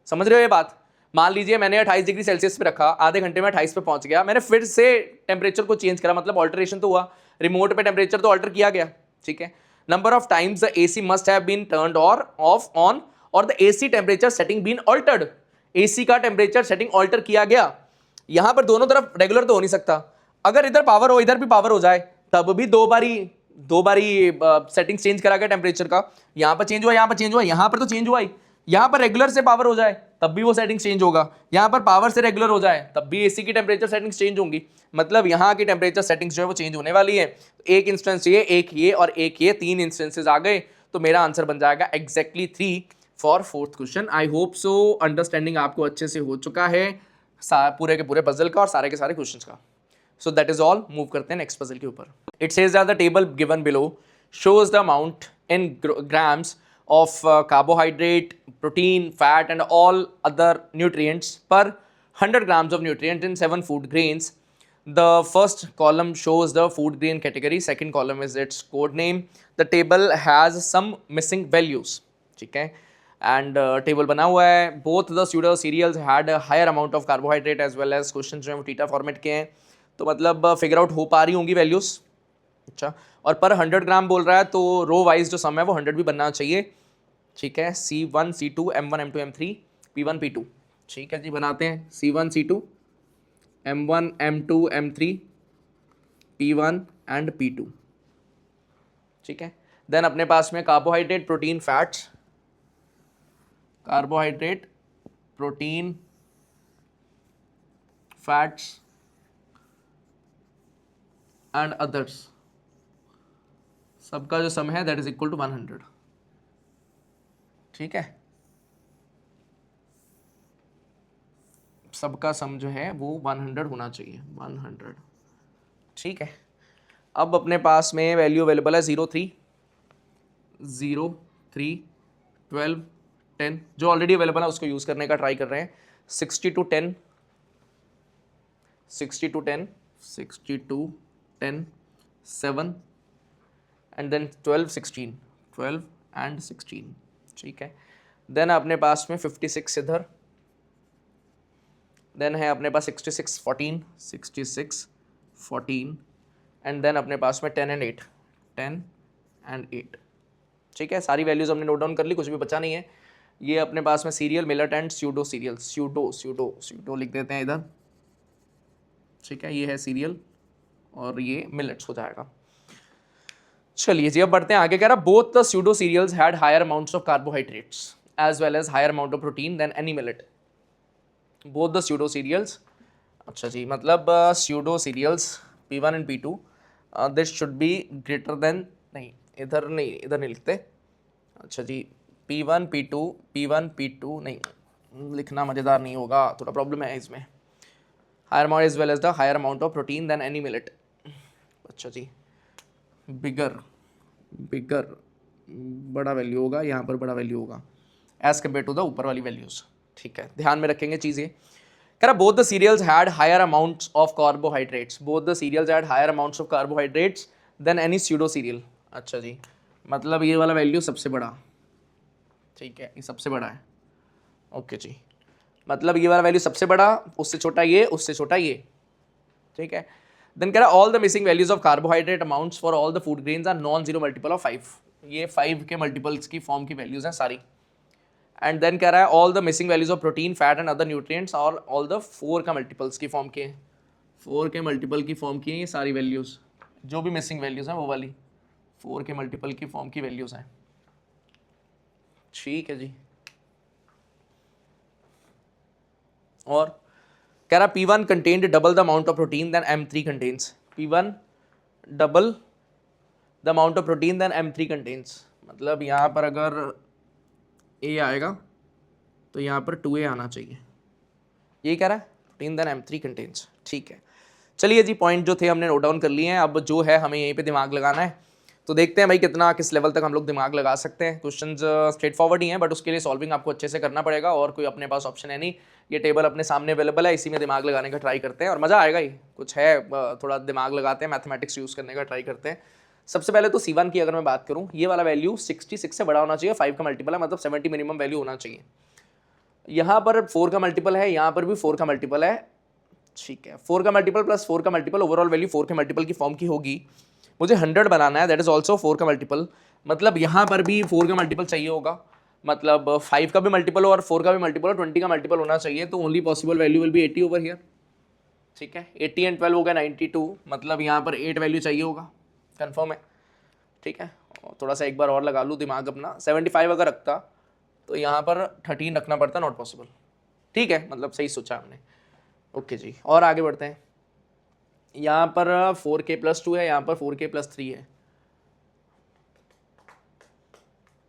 समझ रहे हो ये बात। मान लीजिए मैंने 28 डिग्री सेल्सियस पे रखा, आधे घंटे में 28 पे पहुंच गया, मैंने फिर से टेम्परेचर को चेंज करा, मतलब ऑल्टरेशन तो हुआ, रिमोट पे टेम्परेचर तो ऑल्टर किया गया, ठीक है। Number of times the AC must have been turned और ऑफ ऑन और the AC temperature setting been altered. AC का टेम्परेचर सेटिंग ऑल्टर किया गया। यहां पर दोनों तरफ रेगुलर तो हो नहीं सकता, अगर इधर पावर हो इधर भी पावर हो जाए तब भी दो बारी सेटिंग चेंज करा गया टेम्परेचर का। यहां पर चेंज हुआ, यहां पर चेंज हुआ, यहां पर तो चेंज हुआ ही। यहां पर रेगुलर से पावर हो जाए तब भी वो सेटिंग चेंज होगा, यहां पर पावर से रेगुलर हो जाए तब भी एसी की टेम्परेचर सेटिंग्स चेंज होंगी। मतलब यहां की टेम्परेचर सेटिंग्स जो है वो चेंज होने वाली है। एक इंस्टेंस ये, एक ये और एक ये, 3 इंस्टेंसेज आ गए, तो मेरा आंसर बन जाएगा exactly 3 for 4th question. I hope so understanding आपको अच्छे से हो चुका है पूरे के पूरे पजल का और सारे के सारे क्वेश्चंस का। सो दैट इज ऑल, मूव करते हैं नेक्स्ट पजल के ऊपर। It says that the table given below shows the amount in grams of carbohydrate, protein, fat and all other nutrients per 100 grams of nutrient in 7 food grains. The first column shows the food grain category, second column is its code name. The table has some missing values, ठीक है, and table बना हुआ है। Both the pseudo cereals had a higher amount of carbohydrate as well as questions जो हैं वो theta format के हैं, तो मतलब फिगर आउट हो पा रही होंगी वैल्यूज। अच्छा, और पर 100 ग्राम बोल रहा है तो रो वाइज जो सम है वो 100 भी बनना चाहिए। ठीक है, C1 C2 M1 M2 M3 P1 P2। ठीक है जी, बनाते हैं C1 C2 M1 M2 M3 P1 and P2। ठीक है, देन अपने पास में carbohydrate protein fats, carbohydrate protein fats and others, सबका जो सम है दैट इज इक्वल टू 100। ठीक है, सबका सम जो है वो 100 होना चाहिए, 100। ठीक है, अब अपने पास में वैल्यू अवेलेबल है 0 3 0 3 12 10, जो ऑलरेडी अवेलेबल है उसको यूज़ करने का ट्राई कर रहे हैं। 60 to 10 60 to 10 60 to 10 7 and then 12 16 12 and 16। ठीक है, देन अपने पास में 56 इधर, देन है अपने पास 66 14 66 14 एंड देन अपने पास में 10 एंड 8 10 एंड 8। ठीक है, सारी वैल्यूज हमने नोट डाउन कर ली, कुछ भी बचा नहीं है। ये अपने पास में serial, millet and pseudo serial, pseudo लिख देते हैं इधर। ठीक है, ये है सीरियल और ये मिलेट्स हो जाएगा। चलिए जी, अब बढ़ते हैं आगे। कह रहा both the pseudo cereals had higher amounts of carbohydrates as well as higher amount of protein than any millet. Both the pseudo cereals, अच्छा जी, मतलब pseudo cereals P1 and P2 this should be greater than, नहीं इधर नहीं लिखते। अच्छा जी, P1 P2 नहीं लिखना मज़ेदार नहीं होगा, थोड़ा प्रॉब्लम है इसमें। Higher amount as well as the higher amount of protein than any millet. अच्छा जी, बिगर बड़ा वैल्यू होगा, यहाँ पर बड़ा वैल्यू होगा एज कम्पेयर टू द ऊपर वाली वैल्यूज़। ठीक है, ध्यान में रखेंगे चीज़ें। कह रहा both the cereals had higher amounts of carbohydrates, both the cereals had higher amounts of carbohydrates than any pseudo cereal. अच्छा जी, मतलब ये वाला वैल्यू सबसे बड़ा, ठीक है, ये सबसे बड़ा है। ओके जी, मतलब ये वाला वैल्यू सबसे बड़ा, उससे छोटा ये, उससे छोटा ये। ठीक है, देन कह रहा all the missing values of carbohydrate amounts for all the food grains are non zero multiple of 5। ये 5 के मल्टीपल्स की फॉर्म की वैल्यूज हैं सारी। एंड देन कह रहा है all the missing values of protein fat and other nutrients और ऑल द 4 का मल्टीपल्स की फॉर्म के, 4 के मल्टीपल की फॉर्म की हैं ये सारी वैल्यूज, जो भी मिसिंग वैल्यूज हैं वो वाली 4 के मल्टीपल की फॉर्म की वैल्यूज हैं। ठीक है जी, और कह रहा P1 contained double the amount of protein than M3 contains. P1 double the amount of protein than M3 contains, मतलब यहाँ पर अगर A आएगा तो यहाँ पर 2A आना चाहिए, ये कह रहा है प्रोटीन देन M3 कंटेन्स। ठीक है, चलिए जी, पॉइंट जो थे हमने नोट डाउन कर लिए हैं। अब जो है हमें यहीं पे दिमाग लगाना है, तो देखते हैं भाई कितना किस लेवल तक हम लोग दिमाग लगा सकते हैं। क्वेश्चंस स्ट्रेट फॉरवर्ड ही हैं, बट उसके लिए सॉल्विंग आपको अच्छे से करना पड़ेगा और कोई अपने पास ऑप्शन है नहीं। ये टेबल अपने सामने अवेलेबल है, इसी में दिमाग लगाने का ट्राई करते हैं और मज़ा आएगा ही। कुछ है थोड़ा दिमाग लगाते हैं, मैथमेटिक्स यूज़ करने का ट्राई करते हैं। सबसे पहले तो C1 की अगर मैं बात करूँ, ये वाला वैल्यू 66 से बड़ा होना चाहिए, 5 का मल्टीपल है, मतलब 70 मिनिमम वैल्यू होना चाहिए। यहाँ पर 4 का मल्टीपल है, यहाँ पर भी 4 का मल्टीपल है। ठीक है, 4 का मल्टीपल प्लस 4 का मल्टीपल, ओवरऑल वैल्यू 4 के मल्टीपल की फॉर्म की होगी। मुझे 100 बनाना है, दैट इज ऑल्सो 4 का मल्टीपल, मतलब यहाँ पर भी 4 का मल्टीपल चाहिए होगा, मतलब 5 का भी मल्टीपल हो और 4 का भी मल्टीपल हो, 20 का मल्टीपल होना चाहिए। तो only possible value will B 80 over here. ठीक है, 80 एंड 12 हो गया 92, मतलब यहाँ पर 8 वैल्यू चाहिए होगा, कन्फर्म है। ठीक है, थोड़ा सा एक बार और लगा लूँ दिमाग अपना, 75 अगर रखता तो यहाँ पर 13 रखना पड़ता, नॉट पॉसिबल। ठीक है, मतलब सही सोचा हमने। ओके जी, और आगे बढ़ते हैं। यहाँ पर 4k+2 है, यहाँ पर 4k+3 है।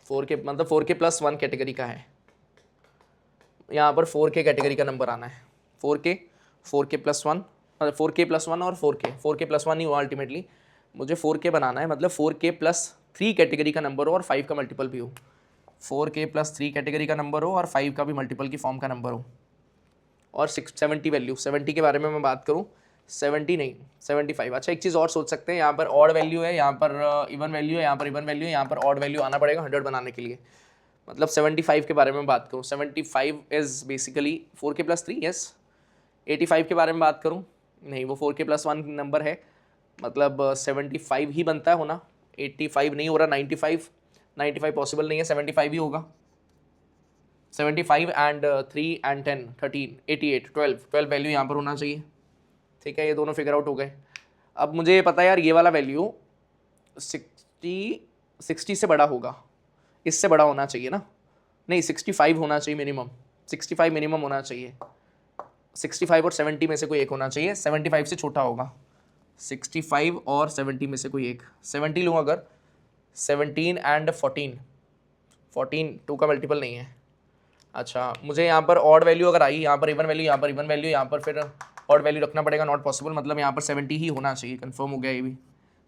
4k मतलब 4k+1 कैटेगरी का है, यहाँ पर 4k कैटेगरी का नंबर आना है। 4k 4k+1 मतलब 4k+1 और 4k+1 ही हुआ अल्टीमेटली। मुझे 4k बनाना है, मतलब 4k+3 कैटेगरी का नंबर हो और 5 का मल्टीपल भी हो। 4k+3 कैटेगरी का नंबर हो और 5 का भी मल्टीपल की फॉर्म का नंबर हो, और 70 वैल्यू, 70 के बारे में मैं बात करूँ, 70 नहीं 75। अच्छा, एक चीज़ और सोच सकते हैं, यहाँ पर ऑड वैल्यू है, यहाँ पर इवन वैल्यू है, यहाँ पर इवन वैल्यू है, यहाँ पर ऑड वैल्यू आना पड़ेगा 100 बनाने के लिए। मतलब 75 के बारे में बात करूँ, 75 इज़ बेसिकली 4k+3, यस। 85 के बारे में बात करूँ, नहीं वो 4k+1 नंबर है, मतलब 75 ही बनता है होना, 85 नहीं हो रहा, 95, 95 पॉसिबल नहीं है, 75 ही होगा। 75 एंड 3 एंड 10 13 88 12 वैल्यू यहाँ पर होना चाहिए। ठीक है, ये दोनों फिगर आउट हो गए। अब मुझे ये पता है यार, ये वाला वैल्यू 60 से बड़ा होगा, इससे बड़ा होना चाहिए ना, नहीं 65 होना चाहिए मिनिमम, 65 मिनिमम होना चाहिए, 65 और 70 में से कोई एक होना चाहिए, 75 से छोटा होगा, 65 और 70 में से कोई एक, 70 लूँ अगर, 17 एंड 14, 2 का मल्टीपल नहीं है। अच्छा, मुझे यहाँ पर ऑड वैल्यू अगर आई, यहाँ पर इवन वैल्यू, यहाँ पर इवन वैल्यू, यहाँ पर फिर ऑड वैल्यू रखना पड़ेगा, नॉट पॉसिबल, मतलब यहाँ पर 70 ही होना चाहिए, कंफर्म हो गया ये भी,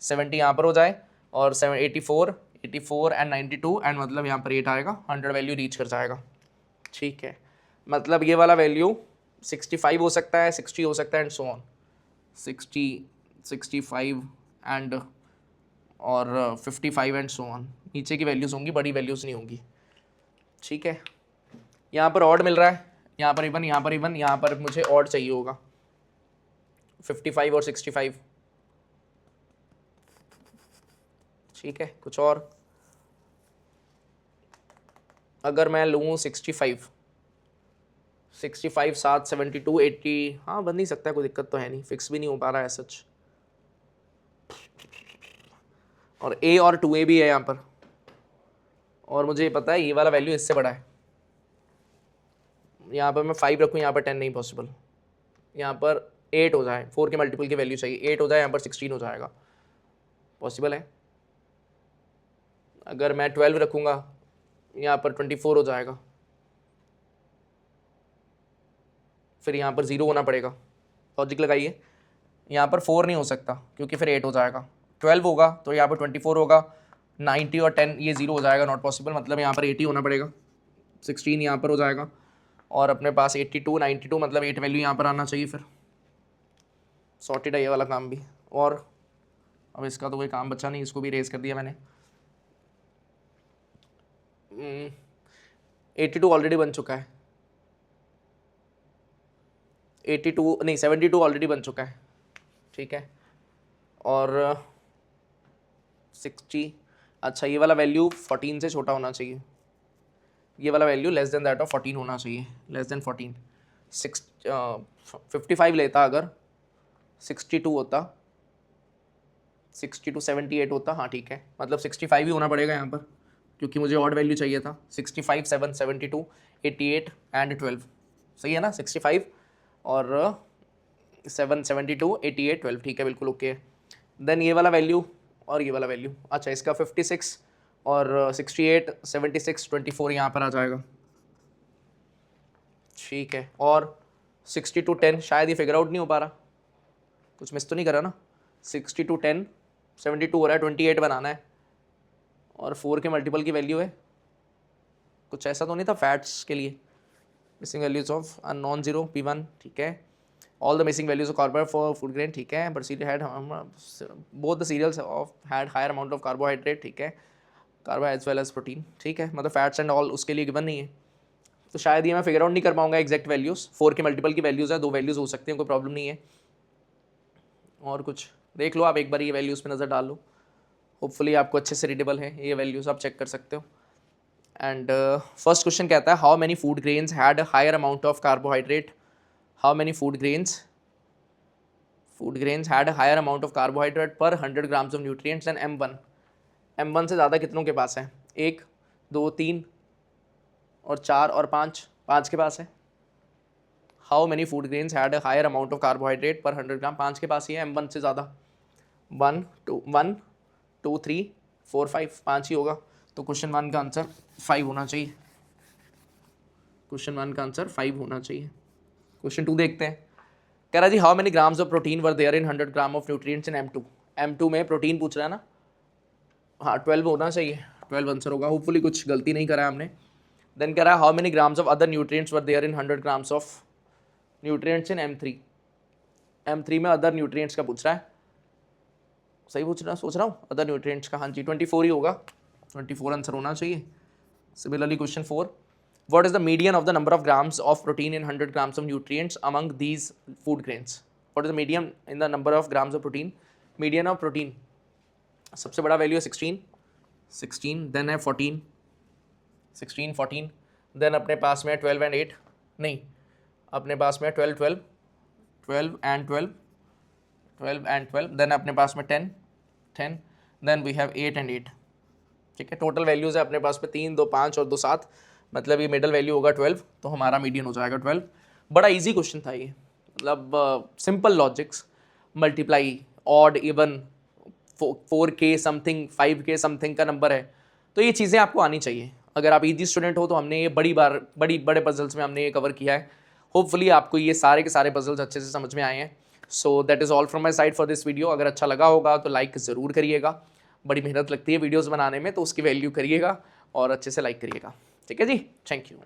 70 यहाँ पर हो जाए, और 84 एंड 92 एंड मतलब यहाँ पर 8 आएगा, 100 वैल्यू रीच कर जाएगा। ठीक है, मतलब ये वाला वैल्यू 65 हो सकता है, 60 हो सकता है एंड सो ऑन, 60, 65 एंड और 55 एंड सो ऑन, नीचे की वैल्यूज़ होंगी, बड़ी वैल्यूज़ नहीं होंगी। ठीक है, यहाँ पर ऑड मिल रहा है, यहाँ पर इवन, यहाँ पर इवन, यहाँ पर मुझे ऑड चाहिए होगा, 55 और 65। ठीक है, कुछ और अगर मैं लूँ 65 7 72 80, हाँ बन नहीं सकता, कोई दिक्कत तो है नहीं, फिक्स भी नहीं हो पा रहा है सच, और ए और 2a भी है यहाँ पर, और मुझे ये पता है ये वाला वैल्यू इससे बड़ा है, यहाँ पर मैं 5 रखूँ, यहाँ पर 10 नहीं पॉसिबल, यहाँ पर 8 हो जाए, 4 के मल्टीपल की वैल्यू चाहिए, 8 हो जाए, यहाँ पर 16 हो जाएगा, पॉसिबल है। अगर मैं 12 रखूँगा, यहाँ पर 24 हो जाएगा, फिर यहाँ पर 0 होना पड़ेगा, लॉजिक लगाइए, यहाँ पर 4 नहीं हो सकता क्योंकि फिर 8 हो जाएगा, 12 होगा तो यहाँ पर 24 होगा, 90 और 10 ये 0 हो जाएगा, नॉट पॉसिबल, मतलब यहाँ पर 80 होना पड़ेगा, 16 यहाँ पर हो जाएगा, और अपने पास 82 92 मतलब 8 वैल्यू यहाँ पर आना चाहिए, फिर सॉर्टेड है ये वाला काम भी। और अब इसका तो कोई काम बचा नहीं, इसको भी रेज कर दिया मैंने। 82 ऑलरेडी बन चुका है, 82 नहीं 72 ऑलरेडी बन चुका है। ठीक है, और 60, अच्छा ये वाला वैल्यू 14 से छोटा होना चाहिए, ये वाला value less than that of 14 होना चाहिए, लेस देन 14। 55 लेता अगर, 62 होता, 62 78 होता, हाँ ठीक है, मतलब 65 ही होना पड़ेगा यहाँ पर क्योंकि मुझे ऑड वैल्यू चाहिए था। 65 7 72 88 एंड 12, सही है ना, 65 और 7 72 88 12, ठीक है बिल्कुल ओके है। देन ये वाला वैल्यू और ये वाला वैल्यू, अच्छा इसका 56 और 68 76 24 यहाँ पर आ जाएगा। ठीक है, और 60 to 10 शायद ये फिगर आउट नहीं हो पा रहा, कुछ मिस तो नहीं करा ना, 60 to 10 72 हो रहा है, 28 बनाना है, और 4 के मल्टीपल की वैल्यू है, कुछ ऐसा तो नहीं था फैट्स के लिए, missing values of non zero P1, ठीक है, all the missing values of carbohydrate for food grain, ठीक है, but cereal had both the cereals of had higher amount of carbohydrate, ठीक है, carbo as well as protein, ठीक है, मतलब fats and all उसके लिए गिवन नहीं है, तो शायद ये मैं फिगर आउट नहीं कर पाऊंगा एग्जैक्ट वैल्यूज़, 4 के मल्टीपल की वैल्यूज़ है, 2 वैल्यूज़ हो सकती हैं, कोई प्रॉब्लम नहीं है। और कुछ देख लो आप एक बार, ये वैल्यूज़ पे नज़र डाल लो, होपफुली आपको अच्छे से रीडेबल है ये वैल्यूज़, आप चेक कर सकते हो। एंड फर्स्ट क्वेश्चन कहता है how many food grains had higher amount of carbohydrate, how many food grains had higher amount of carbohydrate per 100 grams of nutrients and M1 से ज़्यादा कितनों के पास है, 1 2 3 और 4 और 5 के पास है। How many food grains had a higher amount of carbohydrate per 100 ग्राम, 5 के पास ही है, M1 से ज़्यादा, 1 2 3 4 5, 5 ही होगा, तो क्वेश्चन 1 का आंसर 5 होना चाहिए, क्वेश्चन 1 का आंसर 5 होना चाहिए। क्वेश्चन 2 देखते हैं, कह रहा जी how many grams of protein were there in 100 gram of nutrients in M2 में प्रोटीन पूछ रहा है ना, हाँ 12 होना चाहिए, 12 आंसर होगा, होपफुली कुछ गलती नहीं करा है हमने। देन कह रहा है how many grams of other nutrients were there in 100 grams of nutrients in M3 में अदर न्यूट्रिएंट्स का पूछ रहा है, सही पूछ रहा सोच रहा हूँ, अदर न्यूट्रिएंट्स का, हाँ जी 24 ही होगा, 24 आंसर होना चाहिए। Similarly question 4, what is the median of the number of grams of protein in 100 grams of nutrients among these food grains, what is the medium in the number of grams of protein median of protein, सबसे बड़ा value है 16, then है 14, 16, 14, then अपने पास में है 12 and 8, नहीं अपने पास में 12, 12, 12 एंड 12, 12 एंड 12, देन अपने पास में 10, 10, देन वी हैव 8 एंड 8। ठीक है, टोटल वैल्यूज़ है अपने पास में 3, 2, 5 और 2, 7, मतलब ये मिडल वैल्यू होगा 12, तो हमारा मीडियन हो जाएगा 12। बड़ा इजी क्वेश्चन था ये, मतलब simple logics, multiply, odd, even, 4K something, 5K something का नंबर है, तो ये चीज़ें आपको आनी चाहिए। अगर आप इजी स्टूडेंट हो तो हमने ये बड़े पजल्स में हमने ये कवर किया है। होपफुली आपको ये सारे के सारे पजल्स अच्छे से समझ में आए हैं। So that is all from my side for this video. अगर अच्छा लगा होगा तो लाइक ज़रूर करिएगा, बड़ी मेहनत लगती है वीडियोज़ बनाने में, तो उसकी वैल्यू करिएगा और अच्छे से लाइक करिएगा। ठीक है जी, थैंक यू।